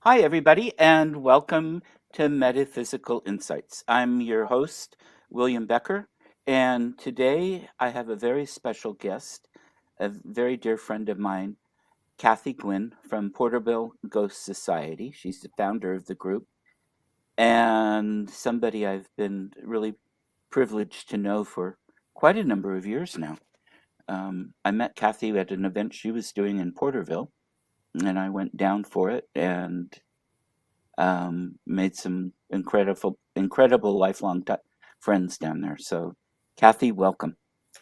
Hi, everybody, and welcome to Metaphysical Insights. I'm your host, William Becker, and today I have a very special guest, a very dear friend of mine, Kathy Guinn from Porterville Ghost Society. She's the founder of the group and somebody I've been really privileged to know for quite a number of years now. I met Kathy at an event she was doing in Porterville, and I went down for it and made some incredible lifelong friends down there. So, Kathy, welcome.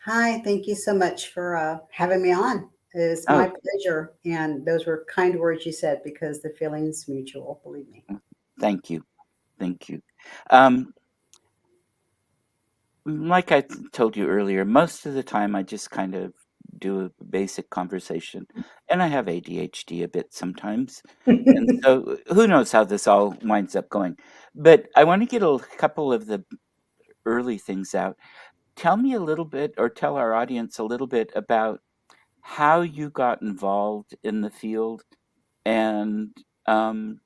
Hi, thank you so much for having me on. It's Oh, my pleasure. And those were kind words you said because the feeling's mutual, believe me. thank you, thank you. Um, like I told you earlier, most of the time I just kind of do a basic conversation, and I have ADHD a bit sometimes, and so who knows how this all winds up going. But I want to get a couple of the early things out. Tell me a little bit, or tell our audience a little bit about how you got involved in the field and um,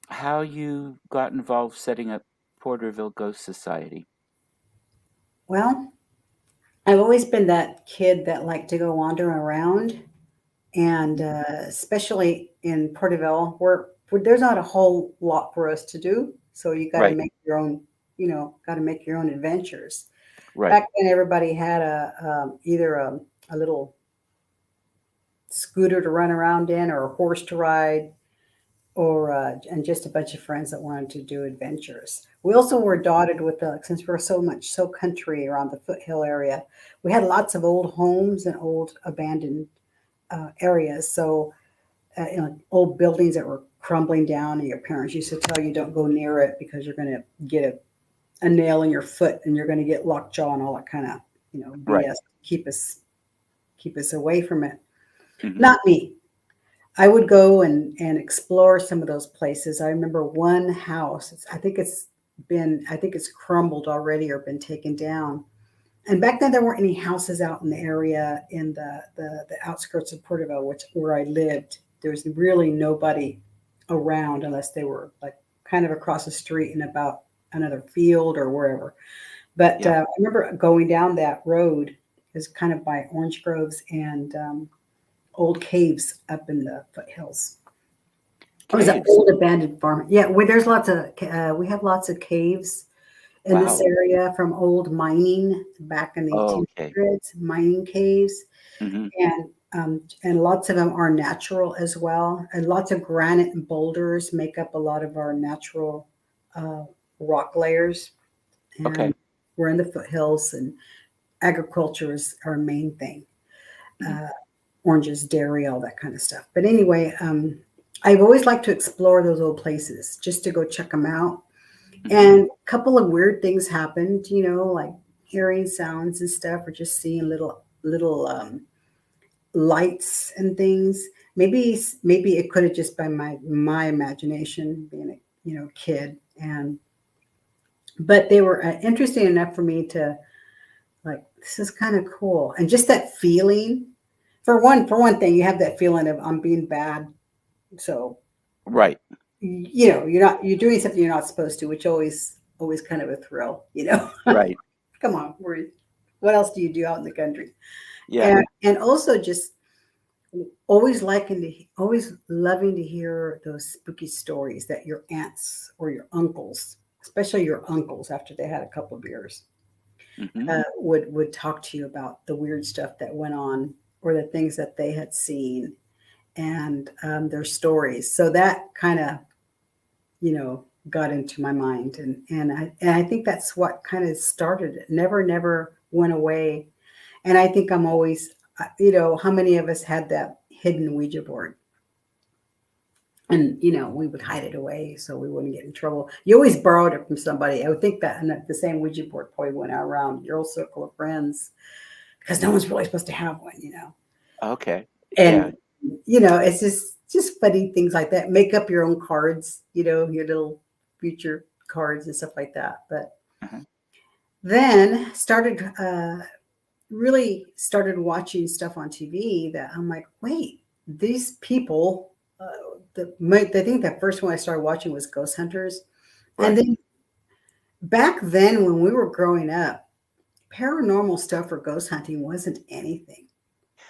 how you got involved setting up Porterville Ghost Society. Well, I've always been that kid that liked to go wandering around, and especially in Porterville, where there's not a whole lot for us to do. So you got to Right, make your own, got to make your own adventures. right. Back then, everybody had either a little scooter to run around in or a horse to ride or and just a bunch of friends that wanted to do adventures. We also were dotted with since we're so country around the foothill area, we had lots of old homes and old abandoned areas. So old buildings that were crumbling down, and your parents used to tell you don't go near it because you're going to get a nail in your foot and you're going to get lockjaw and all that kind of Right. BS. Keep us away from it. Hmm. Not me. I would go and explore some of those places. I remember one house. I think it's crumbled already or been taken down. And back then there weren't any houses out in the area in the outskirts of Porterville, which where I lived. There was really nobody around unless they were like kind of across the street in about another field or wherever. But Yeah. I remember going down that road. It was kind of by orange groves and old caves up in the foothills. It was an Caves. old abandoned farm. Yeah, there's we have lots of caves in this Wow. area from old mining back in the Okay. 1800s, mining caves, Hmm. and lots of them are natural as well. And lots of granite and boulders make up a lot of our natural uh, rock layers. And Okay. we're in the foothills, and agriculture is our main thing. Hmm. Uh, Oranges, dairy, all that kind of stuff. But anyway, I've always liked to explore those old places just to go check them out. Hmm. And a couple of weird things happened, like hearing sounds and stuff, or just seeing little lights and things. Maybe it could have just been my imagination being a kid, and but they were interesting enough for me to like. This is kind of cool, and just that feeling. For one thing, you have that feeling of I'm being bad, so Right. you're doing something you're not supposed to, which always kind of a thrill. Right. Come on, what else do you do out in the country? Yeah. And also just always loving to hear those spooky stories that your aunts or your uncles, especially your uncles after they had a couple of beers, Hmm. would talk to you about the weird stuff that went on or the things that they had seen and their stories. So that kind of, got into my mind, and I think that's what kind of started it. Never went away, and I think I'm always, how many of us had that hidden Ouija board, and we would hide it away so we wouldn't get in trouble. You always borrowed it from somebody. I would think that, and the same Ouija board probably went out around your old circle of friends because no one's really supposed to have one. Okay. Yeah. And it's just funny things like that. Make up your own cards, your little future cards and stuff like that. But Uh-huh. then really started watching stuff on TV that I'm like, wait, these people, I think the first one I started watching was Ghost Hunters. And Right. then back then when we were growing up, paranormal stuff or ghost hunting wasn't anything.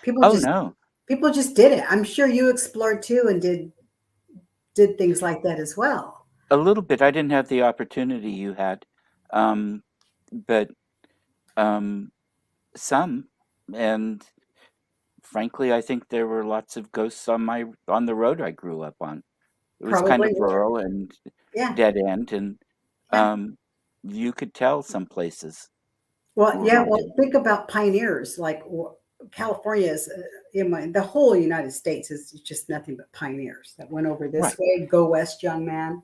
People Oh, just no. people just did it. I'm sure you explored too and did things like that as well. A little bit. I didn't have the opportunity you had. Um, but um, some, and frankly, I think there were lots of ghosts on the road I grew up on. It was kind Probably of rural and yeah. dead end, and Yeah. um, you could tell some places Well, were yeah, well, haunted. think about pioneers like California is in the whole United States is just nothing but pioneers that went over this Right. way. Go west, young man.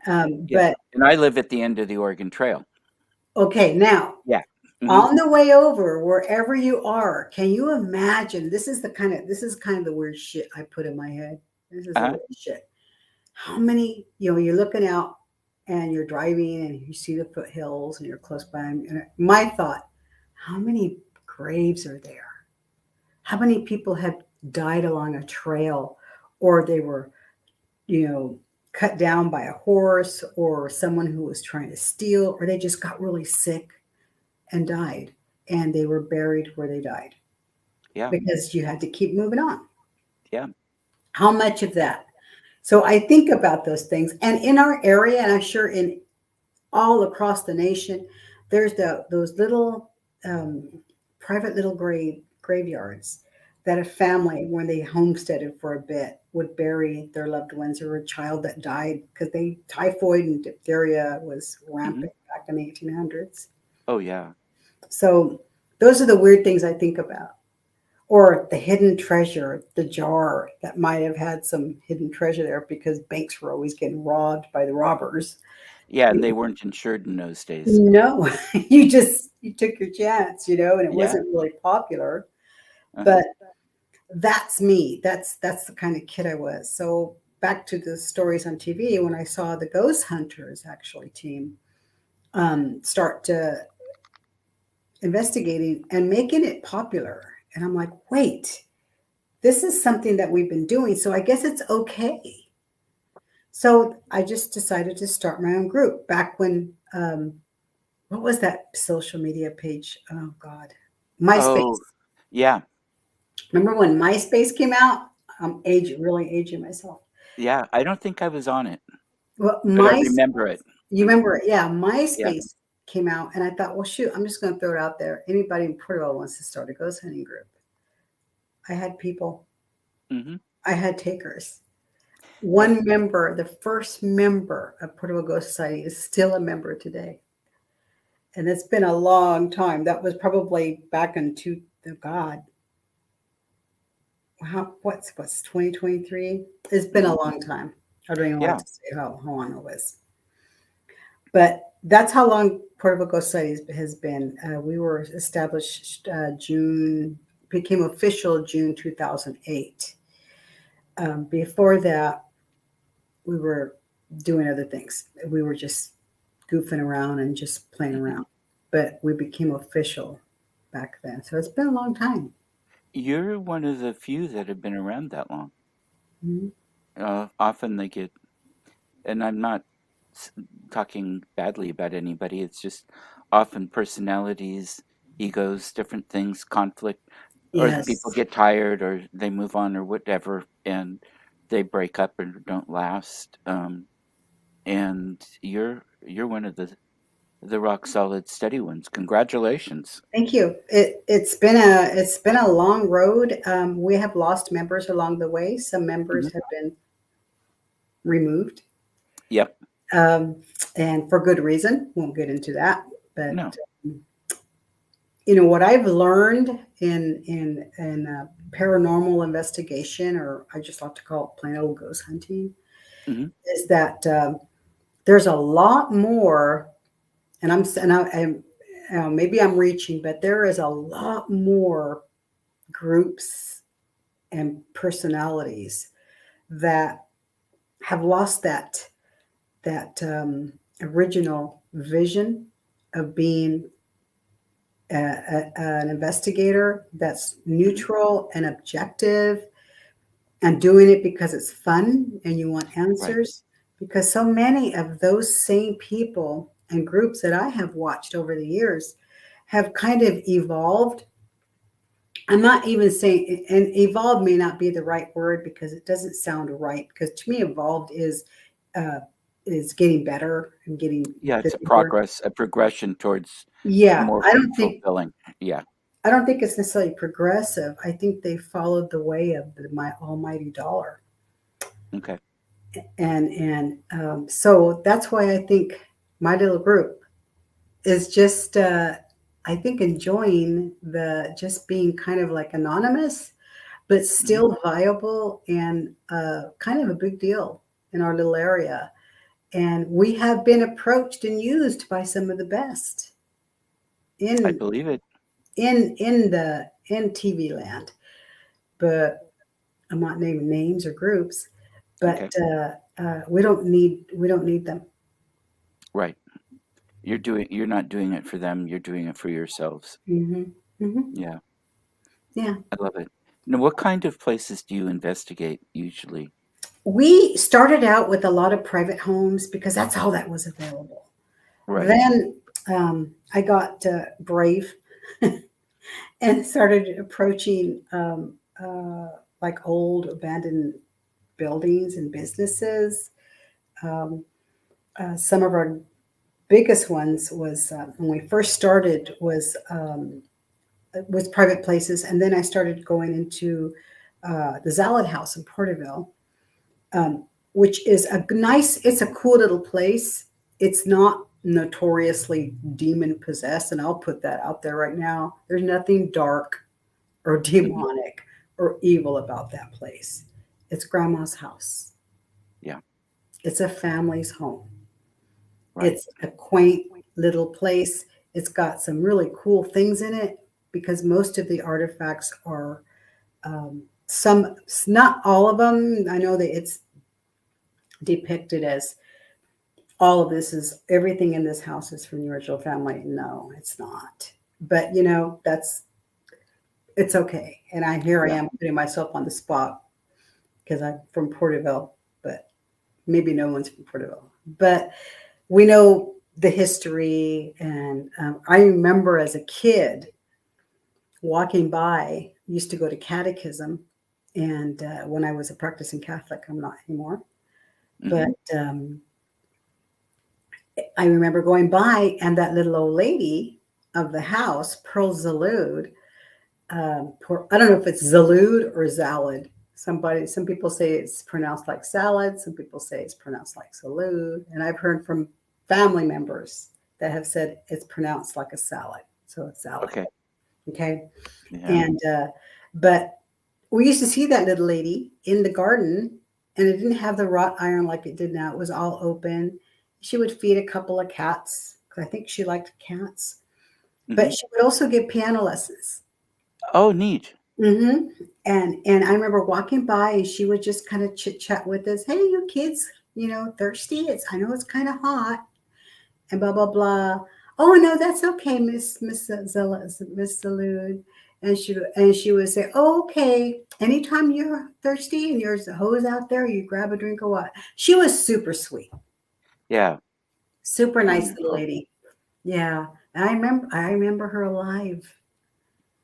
Yeah. But And I live at the end of the Oregon Trail. okay, now Yeah. Hmm. on the way over, wherever you are, can you imagine? This is kind of the weird shit I put in my head. This is the Uh-huh. weird shit. How many, you're looking out and you're driving and you see the foothills and you're close by. And my thought, how many graves are there? How many people have died along a trail or they were, you know, cut down by a horse or someone who was trying to steal or they just got really sick and died and they were buried where they died Yeah. because you had to keep moving on. Yeah. How much of that? So I think about those things. And in our area, and I'm sure in all across the nation, there's those little um, private little graveyards that a family, when they homesteaded for a bit, would bury their loved ones or a child that died because they typhoid and diphtheria was Hmm. rampant back in the 1800s. Oh, yeah. So those are the weird things I think about. Or the hidden treasure, the jar that might have had some hidden treasure there because banks were always getting robbed by the robbers. Yeah. And they weren't insured in those days. No, you took your chance, and it Yeah. wasn't really popular. Uh-huh. But that's me. That's the kind of kid I was. So back to the stories on TV, when I saw the Ghost Hunters actually team start to investigating and making it popular, and I'm like, wait, this is something that we've been doing, so I guess it's okay. So I just decided to start my own group back when what was that social media page? Oh God, Oh, MySpace. yeah. Remember when MySpace came out? I'm really aging myself. Yeah. I don't think I was on it, Well, but I my remember it. you Hmm. remember it? Yeah, Yeah. MySpace came out, and I thought, well, shoot, I'm just going to throw it out there. Anybody in Portugal wants to start a ghost hunting group? I had people. Hmm. I had takers. Yeah. One member, the first member of Portugal Ghost Society, is still a member today, and it's been a long time. That was probably back in God, what's 2023? It's been Hmm. a long time. I don't even like Yeah. to say how long it was, but that's how long Portable Ghost Studies has been. We were established became official June 2008. Before that, we were doing other things. We were just goofing around and just playing Hmm. around, but we became official back then. So it's been a long time. You're one of the few that have been around that long. Mhm. Often they get, and I'm not s- talking badly about anybody, it's just often personalities, egos, different things, conflict, or the people Yes. get tired or they move on or whatever, and they break up or don't last. And you're one of the rock solid steady ones. Congratulations. Thank you. It's been a long road. We have lost members along the way. Some members Hmm. have been removed, Yep. um, and for good reason. Won't get into that. But No. what I've learned in paranormal investigation, or I just like to call it plain old ghost hunting, Hmm. is that there's a lot more. And maybe I'm reaching, but there is a lot more groups and personalities that have lost that original vision of being an investigator that's Hmm. neutral and objective and doing it because it's fun and you want Right. answers. Because so many of those same people and groups that I have watched over the years have kind of evolved. I'm not even saying, and evolved may not be the right word because it doesn't sound right. Because to me, evolved uh, is getting better and getting Yeah, the it's a deeper. progress, a progression towards Yeah, more fulfilling. Yeah. I don't think it's necessarily progressive. I think they followed the way of my almighty dollar, Okay. and so that's why I think my little group is just I think enjoying the just being kind of like anonymous, but Hmm. still viable and kind of a big deal in our little area. And we have been approached and used by some of the best I in believe it. in TV land. But I'm not naming names or groups, but Okay. we don't need them. Right. You're not doing it for them, you're doing it for yourselves. Hmm. Hmm. Yeah. Yeah, I love it. Now, what kind of places do you investigate usually? we started out with a lot of private homes because that's all that was available. Right. Then I got brave and started approaching like old abandoned buildings and businesses. Um, some of our biggest ones was when we first started was private places, and then I started going into the Zalad House in Porterville, um, which is a nice. It's a cool little place. It's not notoriously demon possessed, and I'll put that out there right now. There's nothing dark or Hmm. demonic or evil about that place. It's grandma's house. Yeah. It's a family's home. Right. It's a quaint little place. It's got some really cool things in it because most of the artifacts are some, not all of them. I know that it's depicted as all of this is everything in this house is from the original family. No, it's not. But that's it's okay. And here I Yeah. am putting myself on the spot because I'm from Porterville, but maybe no one's from Porterville. But we know the history, and I remember as a kid walking by. Used to go to catechism, and when I was a practicing Catholic, I'm not anymore. But Hmm. I remember going by, and that little old lady of the house, Pearl Zalud. I don't know if it's Zalud or Zalad. Some people say it's pronounced like salad. Some people say it's pronounced like salud. And I've heard from family members that have said it's pronounced like a salad. So it's salad. Okay. Okay. Yeah. And, but we used to see that little lady in the garden, and it didn't have the wrought iron like it did now. It was all open. She would feed a couple of cats because I think she liked cats, Hmm. but she would also give piano lessons. Oh, neat. Hmm. And I remember walking by, and she would just kind of chit chat with us. Hey, you kids, thirsty? I know it's kind of hot, and blah blah blah. Oh no, that's okay, Miss Salud. And she would say, oh, okay. Anytime you're thirsty and there's a hose out there, you grab a drink of water. She was super sweet, Yeah. super nice little Wonderful. lady. Yeah, and I remember her alive.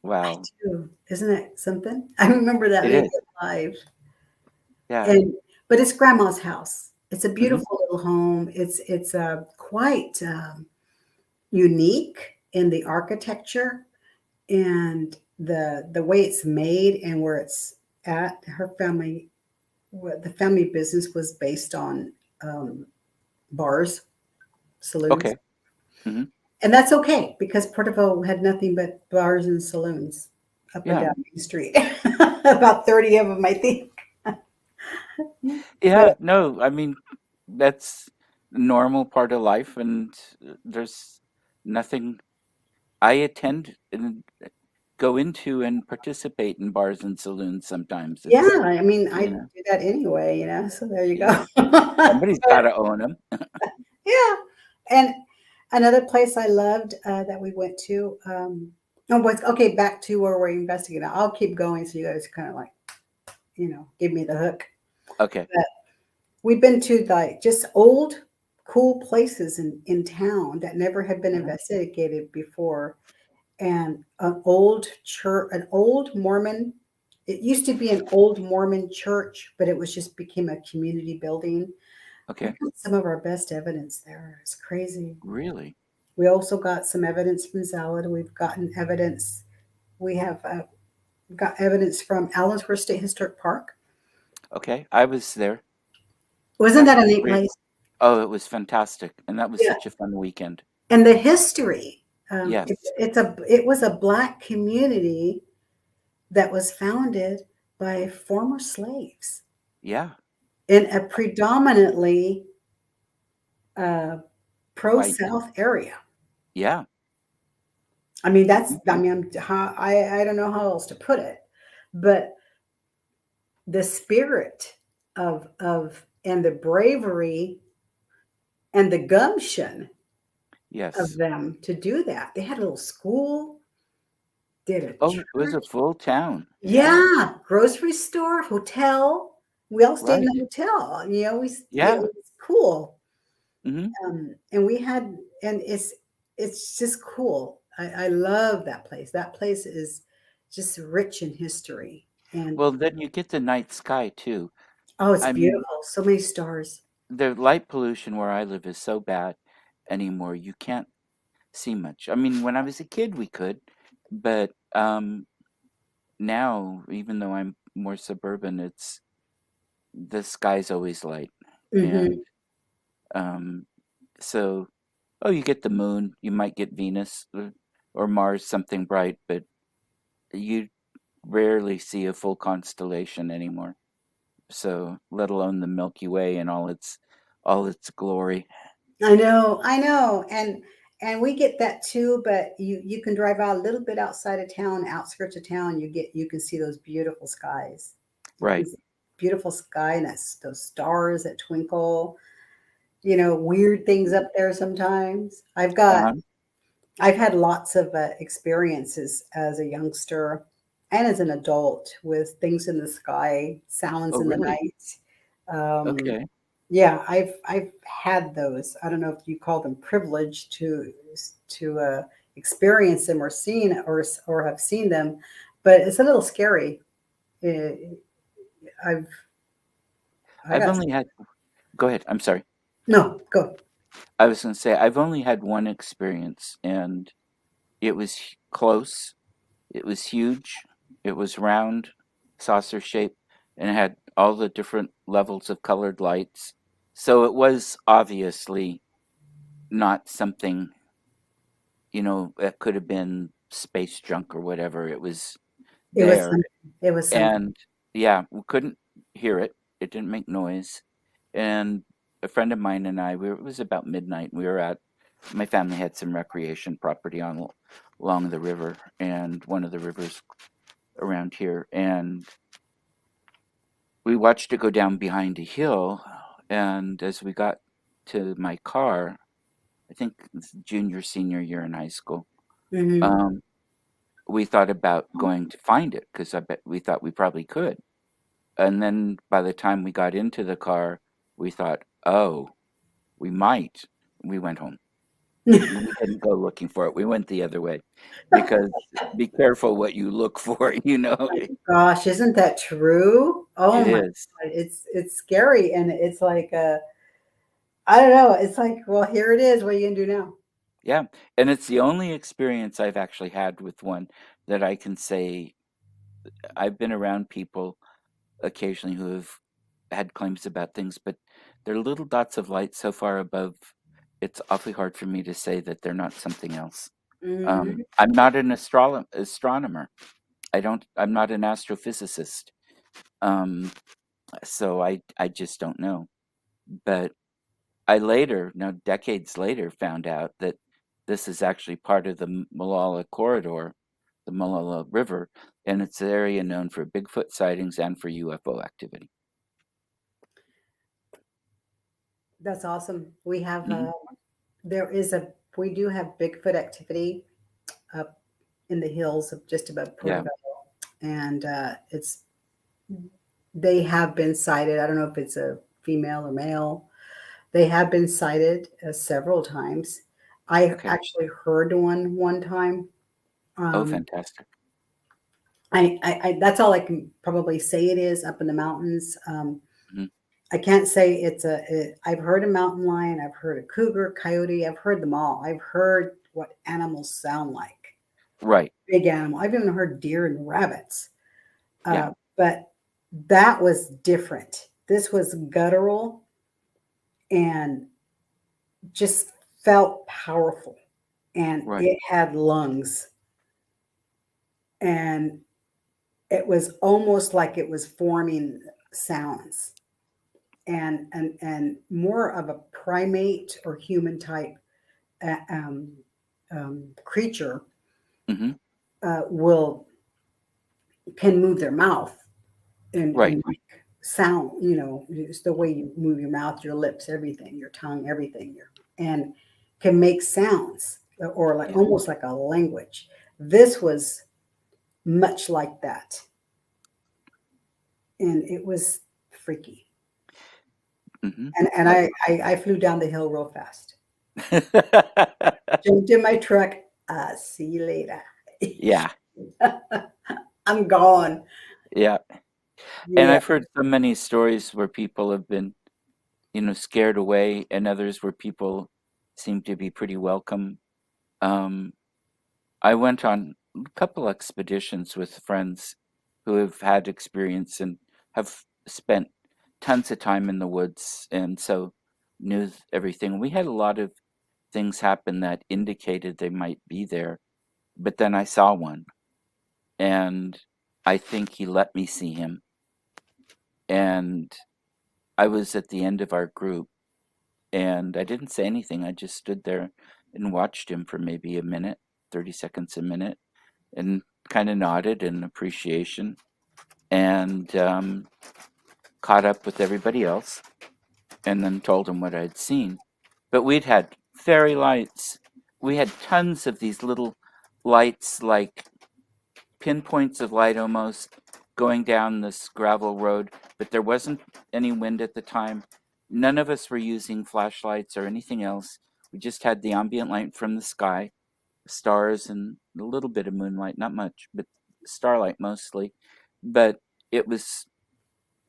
I Wow. do. Isn't that something? I remember that It lady is. alive. Yeah. And but it's grandma's house. It's a Hmm. beautiful little home. It's quite unique in the architecture and the way it's made and where it's at. Her family, the family business was based on um, bars, saloons, Okay. Hmm. and that's okay because Porterville had nothing but bars and saloons up and Yeah. down Main Street. About 30 of them, I think. Yeah. But No, I mean, that's a normal part of life, and there's nothing. I attend and go into and participate in bars and saloons sometimes. yeah, I mean, I You do know, that anyway, so there you yeah. go. Somebody's But got to own them. yeah, and another place I loved that we went to. Oh, was okay. Back to where we're investigating. I'll keep going, so you guys kind of like give me the hook. Okay. But we've been to like just old, cool places in town that never had been Mhm. investigated before, and an old church, an old Mormon. It used to be an old Mormon church, but it was just became a community building. We Okay. got some of our best evidence there. It's crazy. Really? We also got some evidence from Zalad. We've gotten evidence. We have got evidence from Allensworth State Historic Park. Okay. I was there. Wasn't Had that a a neat great. place? Oh, it was fantastic, and that was Yeah, such a fun weekend. and the history. Yes. It was a black community that was founded by former slaves Yeah. in a predominantly uh, pro White. South area. Yeah. I mean, I Mhm. mean, I don't know how else to put it, but the spirit and the bravery and the gumption of Yes. them to do that. They had a little school, did a Oh, it was a church, full town. Yeah. yeah, grocery store, hotel. We all stayed in Right. the hotel. It Yeah. was cool. Hmm. And we had, and it's just cool. I love that place. That place is just rich in history, and Well, then you get the night sky too. oh, it's I mean, beautiful. So many stars. the light pollution where I live is so bad anymore. You can't see much. I mean, when I was a kid, we could, but now, even though I'm more suburban, it's the sky's always light, and Hmm. um, so oh, you get the moon, you might get Venus or Mars, something bright, but you rarely see a full constellation anymore. So, let alone the Milky Way and all its glory. I know, and we get that too. But you can drive out a little bit outside of town, outskirts of town. You can see those beautiful skies. You can Right. see beautiful sky and those stars that twinkle. Weird things up there sometimes. Uh-huh. I've had lots of experiences as a youngster and as an adult with things in the sky, sounds Oh, in the really? night. Okay. Yeah, I've had those. I don't know if you call them privilege to experience them or or have seen them, but it's a little scary. Eh, I've I I've got only had Go ahead. I'm sorry. no go. I was going to say I've only had one experience, and it was close. It was huge. It was round, saucer shaped, and it had all the different levels of colored lights. So it was obviously not something, that could have been space junk or whatever. It was It was there. something. It was something. And yeah, we couldn't hear it. It didn't make noise. And a friend of mine and it was about midnight. My family had some recreation property along the river, and one of the rivers around here. And we watched it go down behind a hill. And as we got to my car, I think it's junior, senior year in high school, Hmm. um, we thought about going to find it because I bet we thought we probably could. And then by the time we got into the car, we thought, oh, we might. We went home. We didn't go looking for it. We went the other way because be careful what you look for, Gosh, isn't that true? Oh It my is. God, it's scary, and it's like I don't know. It's like, well, here it is. What are you gonna do now? Yeah. And it's the only experience I've actually had with one that I can say I've been around people occasionally who have had claims about things, but they're little dots of light so far above, it's awfully hard for me to say that they're not something else. Hmm. I'm not an astronomer. I'm not an astrophysicist. Um, so I just don't know. But I later, now decades later, found out that this is actually part of the Malala corridor, the Malala River, and it's an area known for Bigfoot sightings and for UFO activity. That's awesome. We have Hmm. there is a we do have Bigfoot activity up in the hills of just above Yeah. Porterville, and it's they have been sighted. I don't know if it's a female or male. They have been sighted several times. I Okay. actually heard one time. Oh, Um, fantastic. that's all I can probably say it is up in the mountains. Hmm. I can't say I've heard a mountain lion, I've heard a cougar, coyote, I've heard them all. I've heard what animals sound like. Right. Big animal. I've even heard deer and rabbits. Yeah. But that was different. This was guttural and just felt powerful. And Right. it had lungs. And it was almost like it was forming sounds. And more of a primate or human type uh, um, creature Hmm. will can move their mouth Right. and make sound. You know, it's the way you move your mouth, your lips, everything, your tongue, everything, and can make sounds or like Yeah. almost like a language. This was much like that, and it was freaky. Hmm. And That. I flew down the hill real fast. Jumped in my truck. See you later. Yeah. I'm gone. Yeah. And Yeah. I've heard so many stories where people have been, scared away, and others where people seem to be pretty welcome. Um, I went on a couple expeditions with friends who have had experience and have spent tons of time in the woods, and so knew everything. We had a lot of things happen that indicated they might be there, but then I saw one, and I think he let me see him. And I was at the end of our group, and I didn't say anything. I just stood there and watched him for maybe a minute, 30 seconds a minute, and kind of nodded in appreciation, and caught up with everybody else, and then told him what I'd seen. But we'd had fairy lights. We had tons of these little lights, like pinpoints of light almost, going down this gravel road, but there wasn't any wind at the time. None of us were using flashlights or anything else. We just had the ambient light from the sky, stars, and a little bit of moonlight, not much, but starlight mostly. But it was,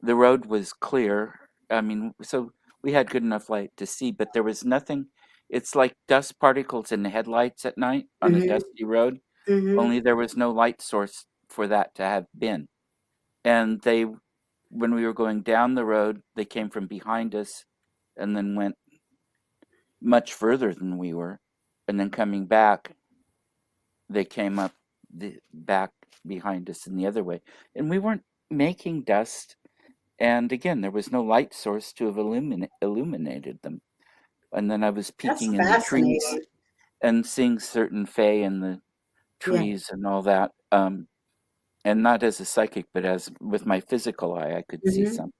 the road was clear. I mean, so we had good enough light to see, but there was nothing. It's like dust particles in the headlights at night on a Hmm. dusty road, Hmm. only there was no light source for that to have been. And they, when we were going down the road, they came from behind us and then went much further than we were. And then coming back, they came up the back behind us in the other way. And we weren't making dust. And again, there was no light source to have illuminated them. And then I was That's peeking in the trees fascinating. and seeing certain fae in the Yeah. trees and all that. And not as a psychic, but as with my physical eye, I could see Hmm. some.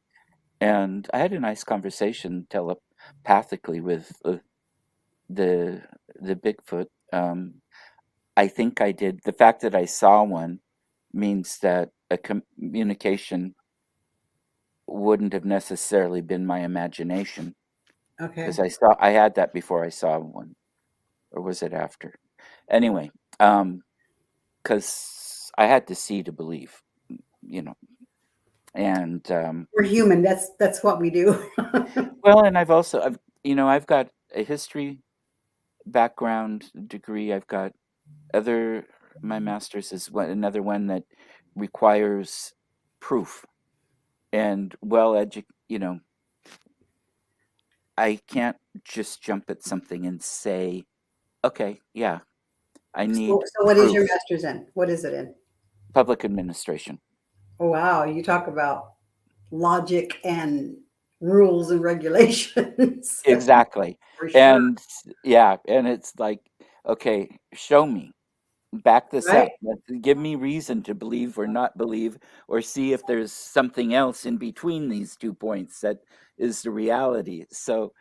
And I had a nice conversation telepathically with the the Bigfoot. I think I did. The fact that I saw one means that a communication wouldn't have necessarily been my imagination, because Okay. I had that before I saw one, or was it after? Anyway, because I had to see to believe, you know, and We're human. That's what we do. well, and I've got a history background degree. I've got other my master's is another one that requires proof and I can't just jump at something and say, okay, yeah, I need So what is your proof. master's in? What is it in? Public administration. Oh, wow. You talk about logic and rules and regulations Exactly. for sure. And yeah, and it's like, okay, show me. Back this Right? up. Give me reason to believe or not believe, or see if there's something else in between these 2 points that is the reality. So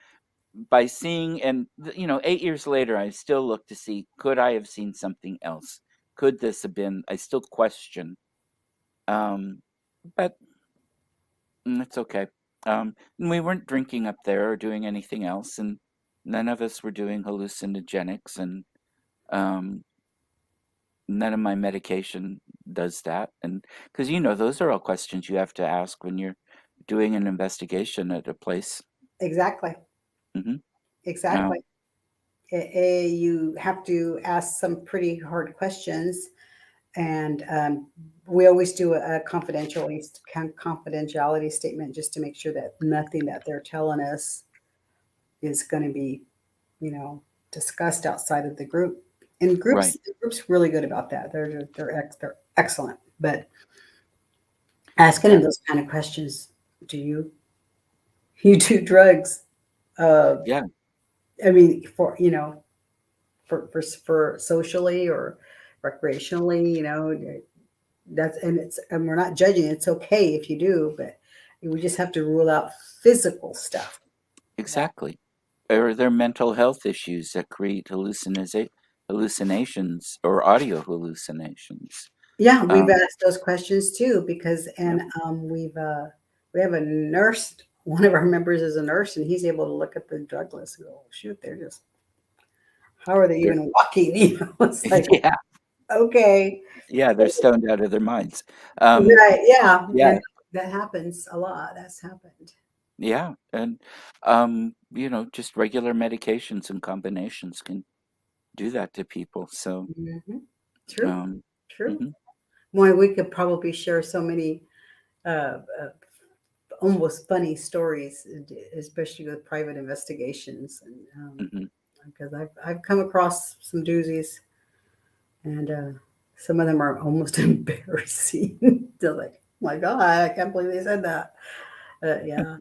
by seeing, and 8 years later, I still look to see, could I have seen something else? Could this have been? I still question, but It's okay. And we weren't drinking up there or doing anything else, and none of us were doing hallucinogenics, and um, none of my medication does that. And because those are all questions you have to ask when you're doing an investigation at a place. Exactly. Hmm. Exactly. You have to ask some pretty hard questions, and we always do a confidentiality statement just to make sure that nothing that they're telling us is going to be, you know, discussed outside of the group. And Right. the group's really good about that. They're excellent. But asking Yeah. them those kind of questions, do you do drugs? Uh, Yeah. I mean, for for socially or recreationally, that's and we're not judging. It's okay if you do, but we just have to rule out physical stuff. That Exactly. Or there are mental health issues that create hallucinations or audio hallucinations. Yeah, we've Um, asked those questions too because yeah. and we have a nurse. One of our members is a nurse, and he's able to look at the drug list and go, "Oh, shoot, they're just how are they They're, even walking?" It's like yeah. okay, Yeah. They're stoned out of their minds. Um, right, yeah, yeah. and that happens a lot. That's happened. Yeah. And, just regular medications and combinations can do that to people. So, Hmm. True, um, true. mhm, Boy, we could probably share so many uh, uh, almost funny stories, especially with private investigations, and mhm. because I've come across some doozies, and some of them are almost embarrassing. They're like, oh my God, I can't believe they said that. Yeah,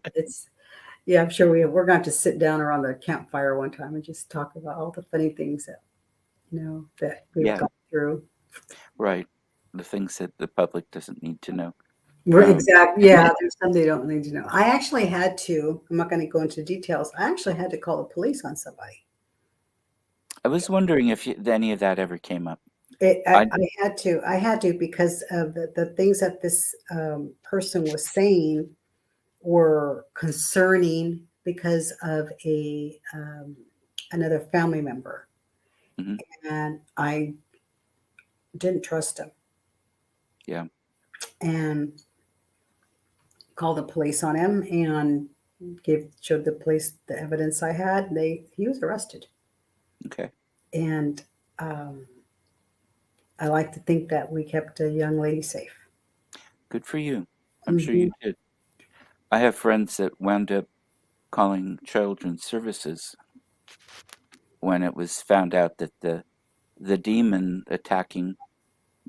yeah. I'm sure we're going to have to sit down around the campfire one time and just talk about all the funny things that that we've Yeah. gone through. Right. The things that the public doesn't need to know. We're Um, exact. Yeah, there's some they don't need to know. I actually had to. I'm not going to go into details. I actually had to call the police on somebody. I was wondering if any of that ever came up. I I had to. I had to because of the things that this person was saying were concerning because of a another family member, mhm, and I didn't trust him yeah, and called the police on him and showed the police the evidence I had. He was arrested, okay. and um, I like to think that we kept a young lady safe. Good for you. I'm sure Hmm. you did. I have friends that wound up calling children's services when it was found out that the demon attacking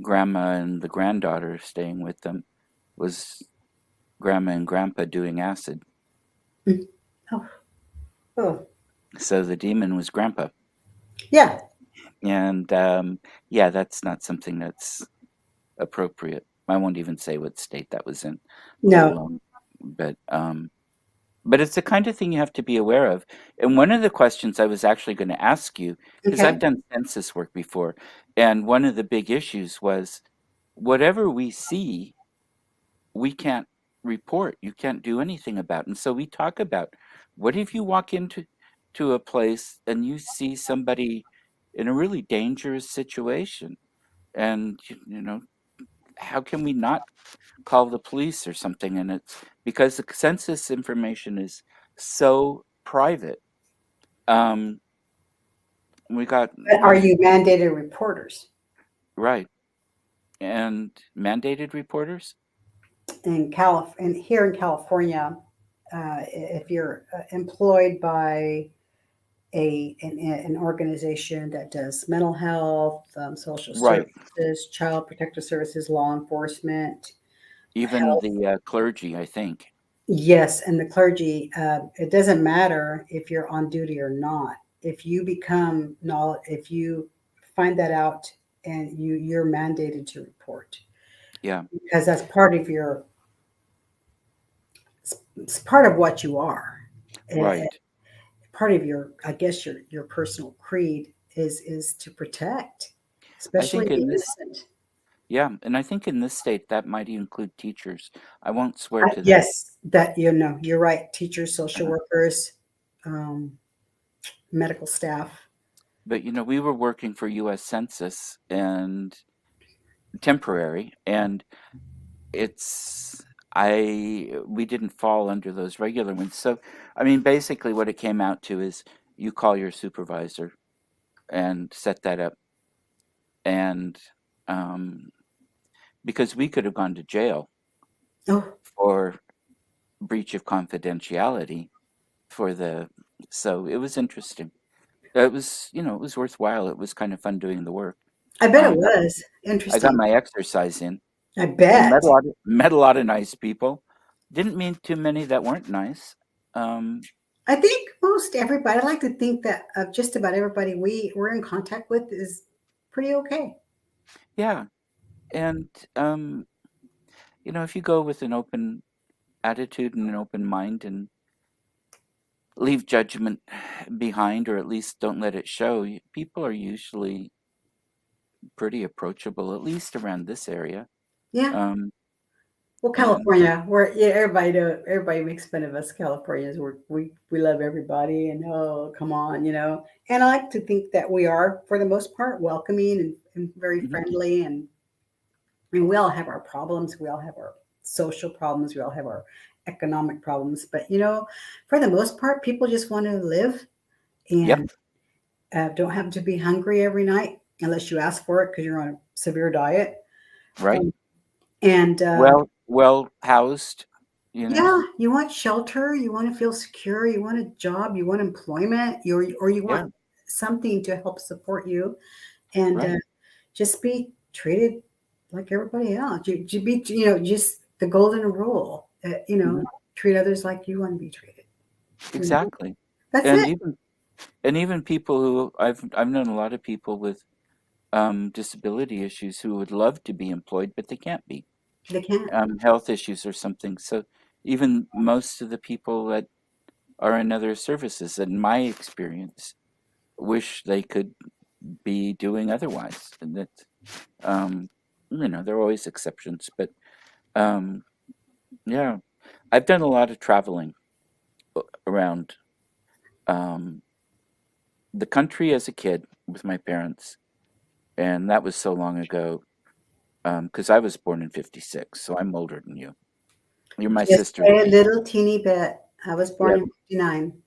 grandma and the granddaughter staying with them was grandma and grandpa doing acid. Oh, oh, So the demon was grandpa. yeah, And yeah, that's not something that's appropriate. I won't even say what state that was in, let no, alone. But it's the kind of thing you have to be aware of. And one of the questions I was actually going to ask you, because I've okay. done census work before, and one of the big issues was whatever we see, we can't report. You can't do anything about. And so we talk about what if you walk into a place and you see somebody in a really dangerous situation, and how can we not call the police or something? And it's because the census information is so private. Um, we got But are you mandated reporters right, and mandated reporters. in And here in California, if you're employed by an organization that does mental health, social Right, services, child protective services, law enforcement, even health. the clergy, I think. Yes, and the clergy. It doesn't matter if you're on duty or not. If you become knowledge, if you find that out, and you're mandated to report Yeah, because that's part of it's part of what you are. Eh, right. Part of your, I guess, your personal creed is to protect, I especially think the in this innocent. Yeah, and I think in this state that might include teachers. I won't swear to that. Yes, that you're right. Teachers, social Uh, workers, um, medical staff. but we were working for U.S. Census and temporary, and it's I we didn't fall under those regular ones. So, I mean, basically, what it came out to is you call your supervisor and set that up, and um, because we could have gone to jail Oh, for breach of confidentiality for the. So it was interesting. It was worthwhile. It was kind of fun doing the work. I bet it Um, was I got interesting. my exercise in I and bet. met a lot of nice people. Didn't meet too many that weren't nice. Um, I think most everybody, I like to think that just about everybody we're in contact with is pretty okay. yeah, and if you go with an open attitude and an open mind and leave judgment behind, or at least don't let it show, people are usually pretty approachable, at least around this area. Yeah. Um, Well, and California, where yeah, everybody makes fun of us Californians. We love everybody, and oh, come on, you know. And I like to think that we are, for the most part, welcoming and very mhm, friendly. And I mean, we all have our problems. We all have our social problems. We all have our economic problems. But for the most part, people just want to live yep, and don't have to be hungry every night unless you ask for it because you're on a severe diet. right. Um, and Well housed, you know. Yeah, you want shelter, you want to feel secure, you want a job, you want employment, or you Yeah, want something to help support you, and right. just be treated like everybody else. You be, just the golden rule. Mhm, Treat others like you want to be treated. You know, exactly. that's And it. even people who I've known a lot of people with disability issues who would love to be employed, but they can't be. They can't. Health issues or something. So even most of the people that are in other services, in my experience, wish they could be doing otherwise. And that, um, there are always exceptions, but um, yeah, I've done a lot of traveling around um, the country as a kid with my parents, and that was so long ago. Because I was born in '56, so I'm older than you. You're my Just sister's a age. little teeny bit. I was born Yep, in '59.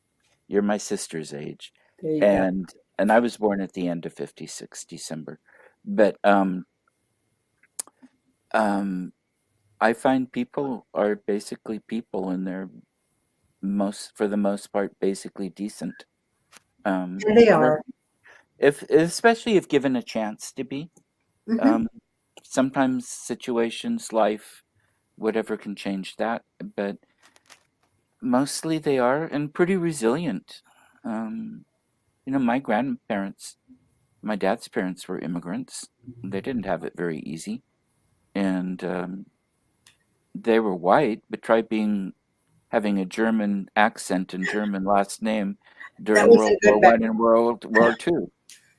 you're my sister's age, There you go. and I was born at the end of '56, December. But um, I find people are basically people, and they're for the most part, basically decent. And they They're are. if especially if given a chance to be. Hmm. Um, Sometimes situations, life, whatever can change that, but mostly they are and pretty resilient. Um, my grandparents, my dad's parents were immigrants. They didn't have it very easy, and they were white, but try being having a German accent and German last name That during World wasn't War good back. One and World War Two.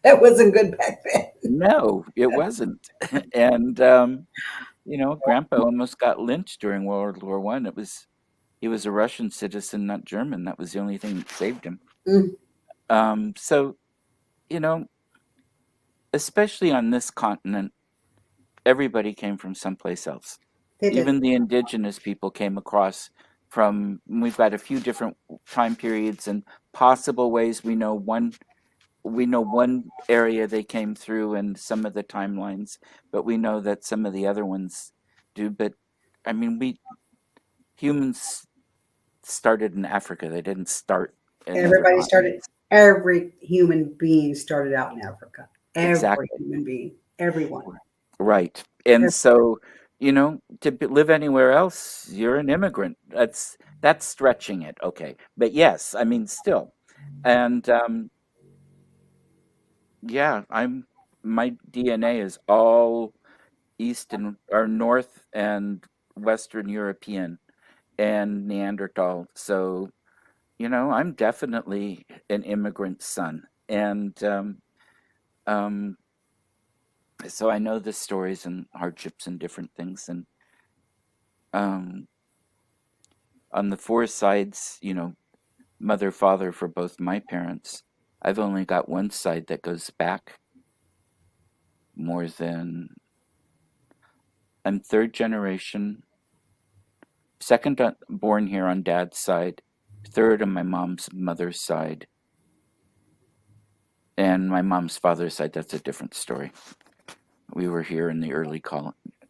That wasn't good back then. No, it wasn't. And Grandpa almost got lynched during World War One. He was a Russian citizen, not German. That was the only thing that saved him. Mm, So you know, especially on this continent, everybody came from someplace else. they did. Even the indigenous people came across from. We've got a few different time periods and possible ways. We know one area they came through and some of the timelines, but we know that some of the other ones do. But I mean, we humans started in Africa. They didn't start in other Everybody started, continents. every human being started out in Africa. Every Exactly. human being, everyone. Right. And Every- so, to live anywhere else, you're an immigrant. That's stretching it. Okay. But yes, I mean, still. And yeah, my DNA is all East and or North and Western European and Neanderthal. So, I'm definitely an immigrant son. And um, So I know the stories and hardships and different things. And um, on the four sides, mother, father for both my parents, I've only got one side that goes back more than I'm third generation, second born here on dad's side, third on my mom's mother's side, and my mom's father's side, that's a different story. We were here in the early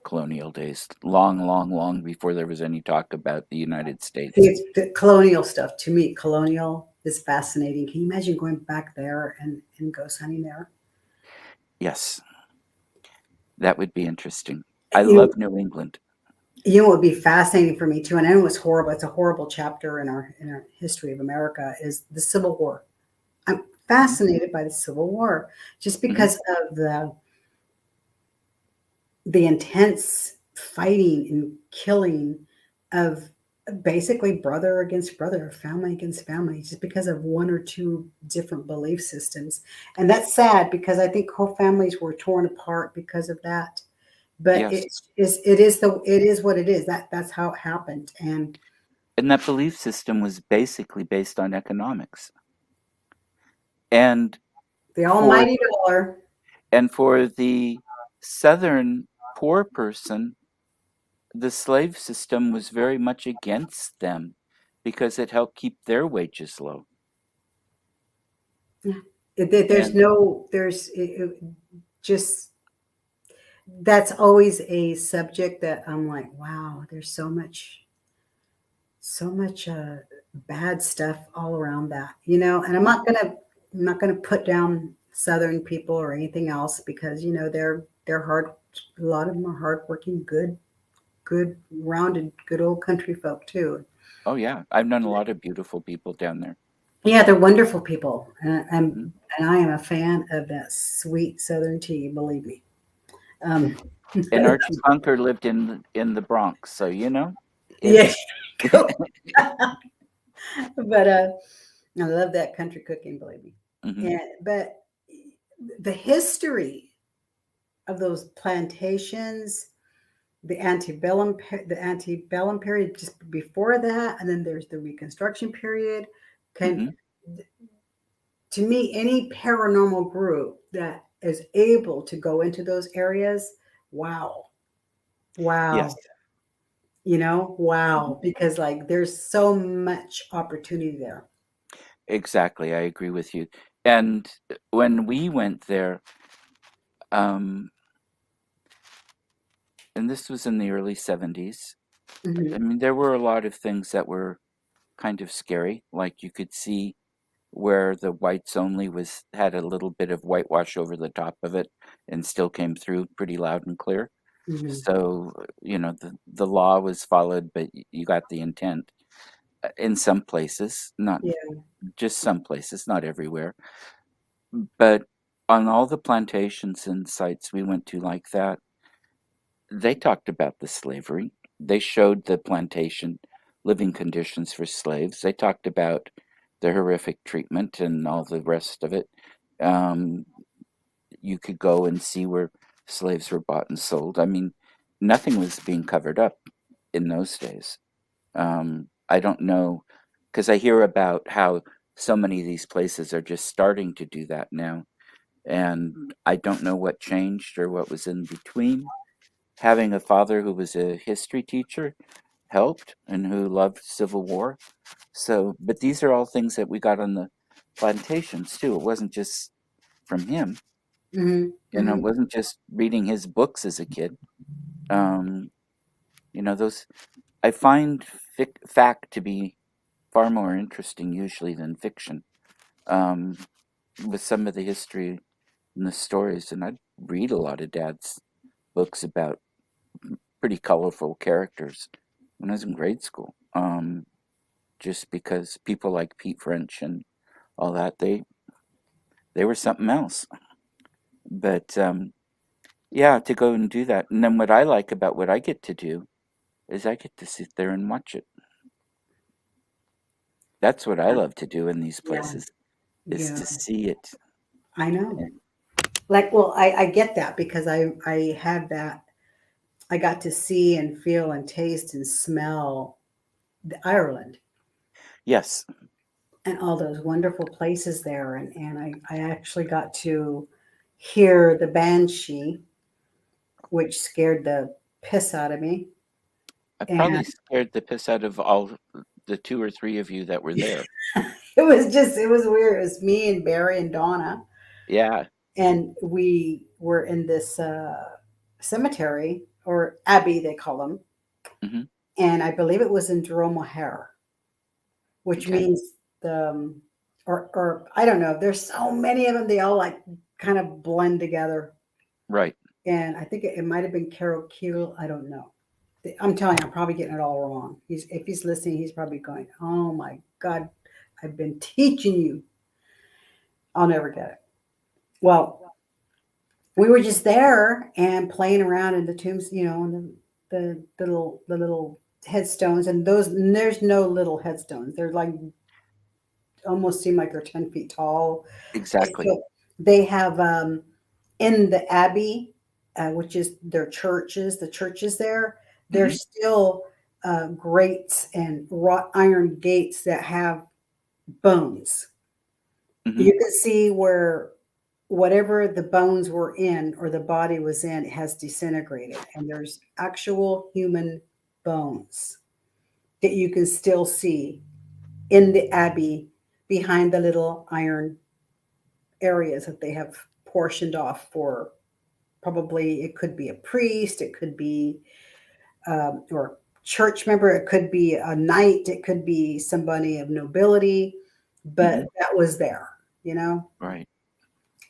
colonial days, long, long, long before there was any talk about the United States. It's the colonial stuff. To me, colonial is fascinating. Can you imagine going back there and ghost hunting there? Yes, that would be interesting. I You, love New England. you know what would be fascinating for me too, and I know it's horrible. It's a horrible chapter in our history of America is the Civil War. I'm Hmm. fascinated by the Civil War just Hmm. because of the intense fighting and killing of basically brother against brother, family against family, just because of one or two different belief systems. And that's sad because I think whole families were torn apart because of that. But Yes, it is what it is. That's how it happened. And and that belief system was basically based on economics. And the for almighty dollar. the Southern poor person, the slave system was very much against them because it helped keep their wages low. Yeah. There's And no just that's always a subject that I'm like, wow, there's so much bad stuff all around that, you know. And I'm not gonna put down Southern people or anything else because you know they're hard. A lot of them are hardworking, good, rounded, good old country folk too. oh yeah, I've known a lot of beautiful people down there. Yeah, they're wonderful people, Hmm. and I am a fan of that sweet Southern tea. Believe me. Um, And Archie Bunker lived in the Bronx, so yeah, it's cool. But I love that country cooking, believe me. hmm. And but the history of those plantations, the antebellum period just before that, and then there's the Reconstruction period. Can Hmm. To me, any paranormal group that is able to go into those areas, wow, Yes. wow, wow, because like there's so much opportunity there. Exactly, I agree with you. And when we went there, um, and this was in the early 70s, I Hmm. mean, there were a lot of things that were kind of scary. Like you could see where the whites only was had a little bit of whitewash over the top of it and still came through pretty loud and clear. Hmm. So, the law was followed, but you got the intent in some places, not Yeah. just some places, not everywhere. But on all the plantations and sites we went to like that, they talked about the slavery. They showed the plantation living conditions for slaves. They talked about the horrific treatment and all the rest of it. Um, you could go and see where slaves were bought and sold. I mean, nothing was being covered up in those days. I don't know, because I hear about how so many of these places are just starting to do that now. And I don't know what changed or what was in between. Having a father who was a history teacher helped and who loved Civil War. So, but these are all things that we got on the plantations too. It wasn't just from him, Hmm. it Hmm. wasn't just reading his books as a kid. Um, those I find fact to be far more interesting usually than fiction. Um, with some of the history and the stories, and I'd read a lot of Dad's books about pretty colorful characters when I was in grade school. Just because people like Pete French and all that, they were something else. But yeah, to go and do that, and then what I like about what I get to do is I get to sit there and watch it. That's what I love to do in these Yeah. places is Yeah. to see it. I know. Like, well, I get that because I had that. I got to see and feel and taste and smell the Ireland Yes. and all those wonderful places there, and I actually got to hear the banshee, which scared the piss out of me. I And probably scared the piss out of all the two or three of you that were there. it was weird. It was me and Barry and Donna, Yeah. and we were in this cemetery or abbey, they call them, Hmm. and I believe it was in Jerome O'Hare, which Okay. means the or I don't know. There's so many of them. They all like kind of blend together, Right. and I think it might have been Carol Keel. I don't know. I'm telling you, I'm probably getting it all wrong. If he's listening, he's probably going, "Oh my God, I've been teaching you. I'll never get it." Well, we were just there and playing around in the tombs, and the little headstones, and those and there's no little headstones. They're like almost seem like they're 10 feet tall. Exactly. So they have in the abbey, which is their churches, the churches there. Hmm. There's still grates and wrought iron gates that have bones. Hmm. You can see where whatever the bones were in or the body was in has disintegrated, and there's actual human bones that you can still see in the abbey behind the little iron areas that they have portioned off for. Probably it could be a priest, it could be or church member, it could be a knight, it could be somebody of nobility, but Hmm. that was there, you know. Right.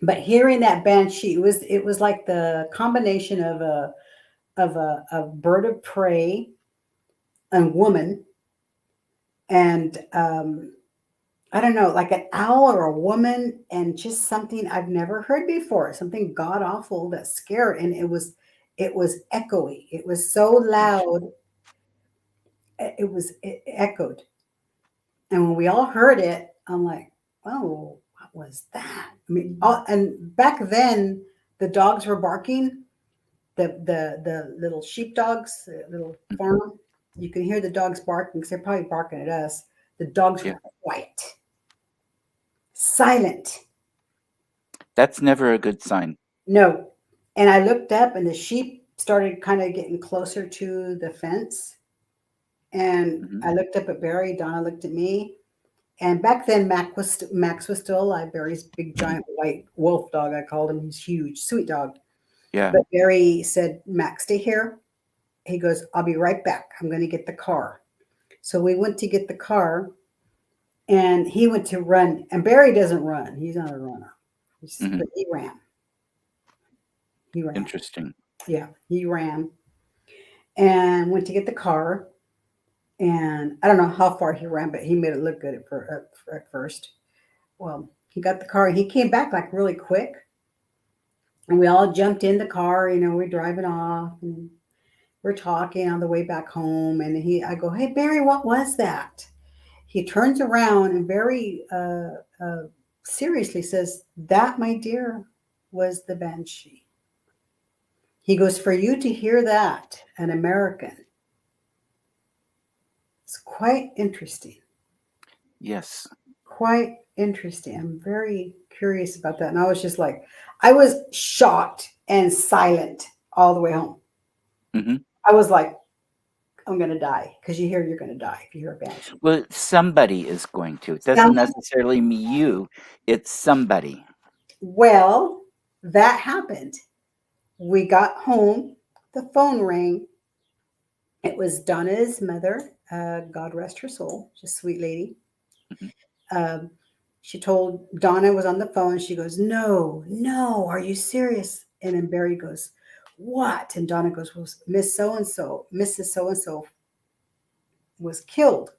But hearing that banshee, it was like the combination of a bird of prey and woman and I don't know, like an owl or a woman, and just something I've never heard before, something god awful that scared, and it was echoey. It was so loud, it echoed, and when we all heard it, I'm like, oh, what was that? I mean, and back then the dogs were barking, the little sheep dogs, the little Hmm. farm. You can hear the dogs barking because they're probably barking at us. The dogs Yeah. were quiet, silent. That's never a good sign. No. And I looked up and the sheep started kind of getting closer to the fence. And Hmm. I looked up at Barry, Donna looked at me. And back then Max was still alive. Barry's big giant white wolf dog, I called him. He's huge, sweet dog. Yeah. But Barry said, Max, stay here. He goes, I'll be right back. I'm going to get the car. So we went to get the car and he went to run. And Barry doesn't run. He's not a runner. Hmm. But he ran. He ran. Interesting. Yeah, he ran and went to get the car. And I don't know how far he ran, but he made it look good at first. Well, he got the car and he came back like really quick. And we all jumped in the car, we're driving off and we're talking on the way back home. And I go, hey, Barry, what was that? He turns around and very seriously says, that, my dear, was the banshee. He goes, for you to hear that, an American, it's quite interesting. Yes. Quite interesting. I'm very curious about that. And I was just like, I was shocked and silent all the way home. Hmm. I was like, I'm going to die because you hear you're going to die if you hear a banshee. Well, somebody is going to. It doesn't Some, necessarily mean you. It's somebody. well, that happened. We got home, the phone rang. It was Donna's mother, God rest her soul, just a sweet lady. Hmm. Um, she told Donna was on the phone. She goes, no, no, are you serious? And then Barry goes, what? And Donna goes, well, Miss So and so, Mrs. So and so was killed.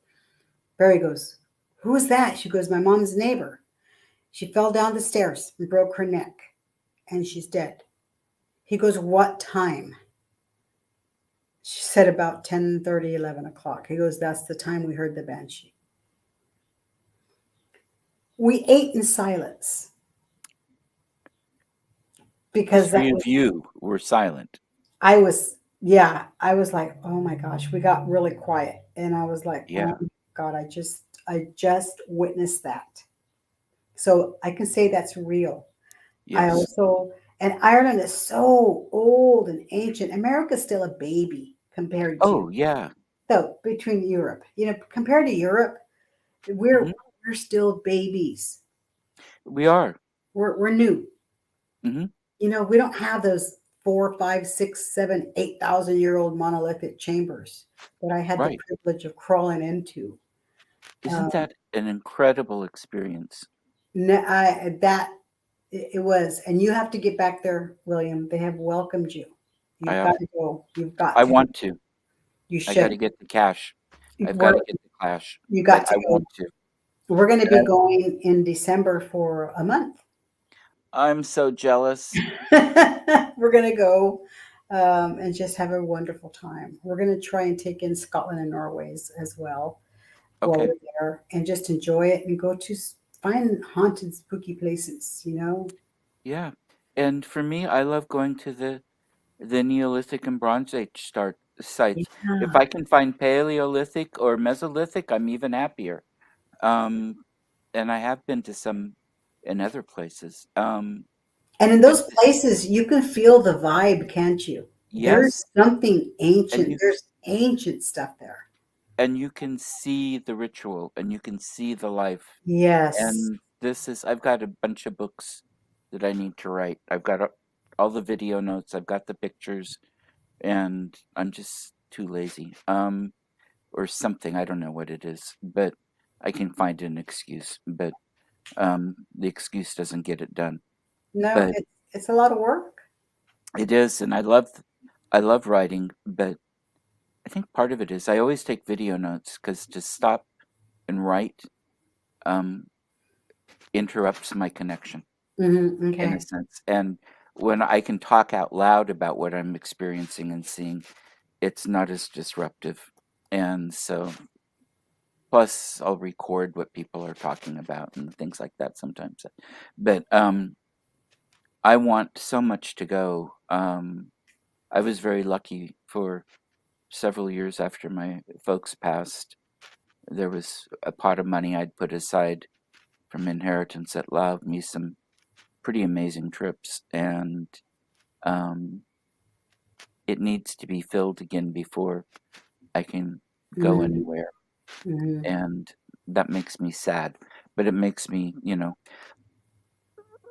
Barry goes, who is that? She goes, my mom's neighbor. She fell down the stairs and broke her neck, and she's dead. He goes, what time? She said about 10:30, 11 o'clock. He goes, that's the time we heard the banshee. We ate in silence. The because that three was, of you were silent. I was, yeah, I was like, oh my gosh, we got really quiet. And I was like, oh Yeah. my God, I just witnessed that. So I can say that's real. I Yes. also, and Ireland is so old and ancient. America's still a baby compared to, Oh, yeah. so between Europe, compared to Europe, we're Hmm. we're still babies. We are. We're new. Hmm. We don't have those 4, 5, 6, 7, 8,000-year-old monolithic chambers that I had the Right. privilege of crawling into. Isn't Um, that an incredible experience? that it was, and you have to get back there, William. They have welcomed you. I You've have, got to go. You've got I to go. want to. You I got should. to get the cash. I've got We're, to get the cash, you but got to I go. want to. We're going to be And going in December for a month. I'm so jealous. We're going to go and just have a wonderful time. We're going to try and take in Scotland and Norway as well while Okay. we're there and just enjoy it and go to find haunted, spooky places. Yeah. And for me, I love going to the Neolithic and Bronze Age start sites. If Yeah. I can find Paleolithic or Mesolithic, I'm even happier. Um, and I have been to some in other places. And in But those places, you can feel the vibe, can't you? There's yes, something and ancient. you There's ancient stuff there. can see the ritual and you can see the life. Yes. And I've got a bunch of books that I need to write. I've got all the video notes, I've got the pictures, and I'm just too lazy. Or something, I don't know what it is, but I can find an excuse, but the excuse doesn't get it done. No, But it's a lot of work. it is, and I love writing, but I think part of it is I always take video notes because to stop and write um, interrupts my connection in a Okay. sense. And when I can talk out loud about what I'm experiencing and seeing, it's not as disruptive. And so, plus, I'll record what people are talking about and things like that sometimes. But I want so much to go. I was very lucky for several years after my folks passed. There was a pot of money I'd put aside from inheritance that allowed me some pretty amazing trips, and um, it needs to be filled again before I can go Hmm. anywhere. Hmm. And that makes me sad, but it makes me,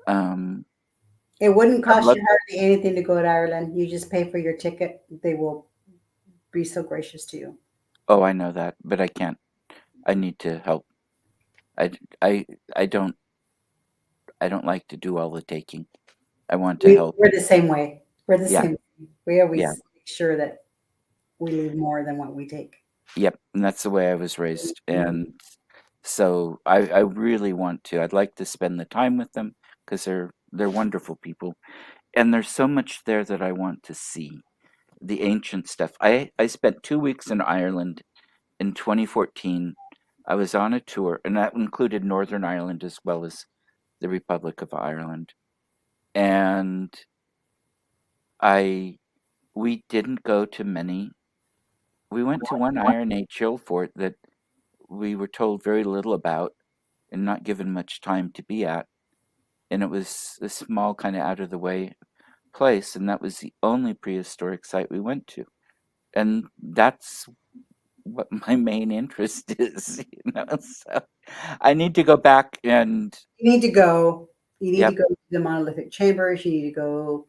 um, It wouldn't I'd cost love. you hardly anything to go to Ireland. You just pay for your ticket. They will be so gracious to you. Oh, I know that, but I can't. I need to help. I, I, I don't. I don't like to do all the taking. I want to help. We're the same way. We're the Yeah, same. We yeah, always make sure that we leave more than what we take. yep. And that's the way I was raised, Mhm. and so I really want to. I'd like to spend the time with them because they're wonderful people, and there's so much there that I want to see. The ancient stuff. I spent 2 weeks in Ireland in 2014. I was on a tour, and that included Northern Ireland as well as the Republic of Ireland. And I we didn't go to many. We went to one Iron Age hill fort that we were told very little about and not given much time to be at. And it was a small, kind of out of the way place, and that was the only prehistoric site we went to. And that's what my main interest is. So I need to go back and, You need to go. You need to yep, go to the monolithic chambers. You need to go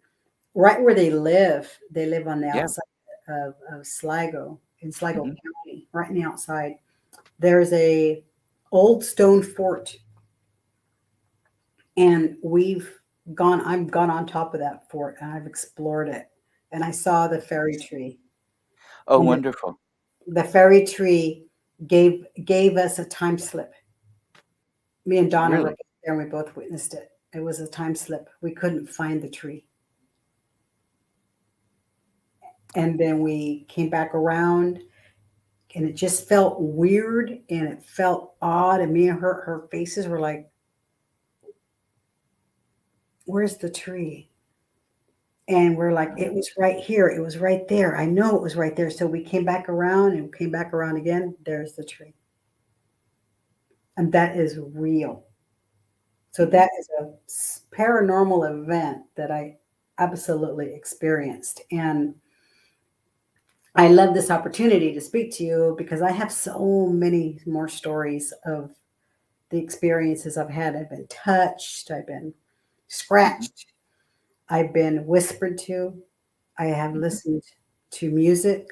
right where they live. They live on the yeah, outside of Sligo, in Sligo hmm, County, right on the outside. There's a old stone fort, and I've gone on top of that fort and I've explored it. And I saw the fairy tree. oh, And wonderful, the fairy tree gave us a time slip. Me and Donna were really. both there and we both witnessed it. It was a time slip. We couldn't find the tree. And then we came back around and it just felt weird and it felt odd. And me and her faces were like, where's the tree? And we're like, it was right here. It was right there. I know it was right there. So we came back around and came back around again. There's the tree. And that is real. So Mm-hmm. that is a paranormal event that I absolutely experienced. And I love this opportunity to speak to you because I have so many more stories of the experiences I've had. I've been touched, I've been Mm-hmm. scratched, I've been whispered to, I have Mm-hmm. listened to music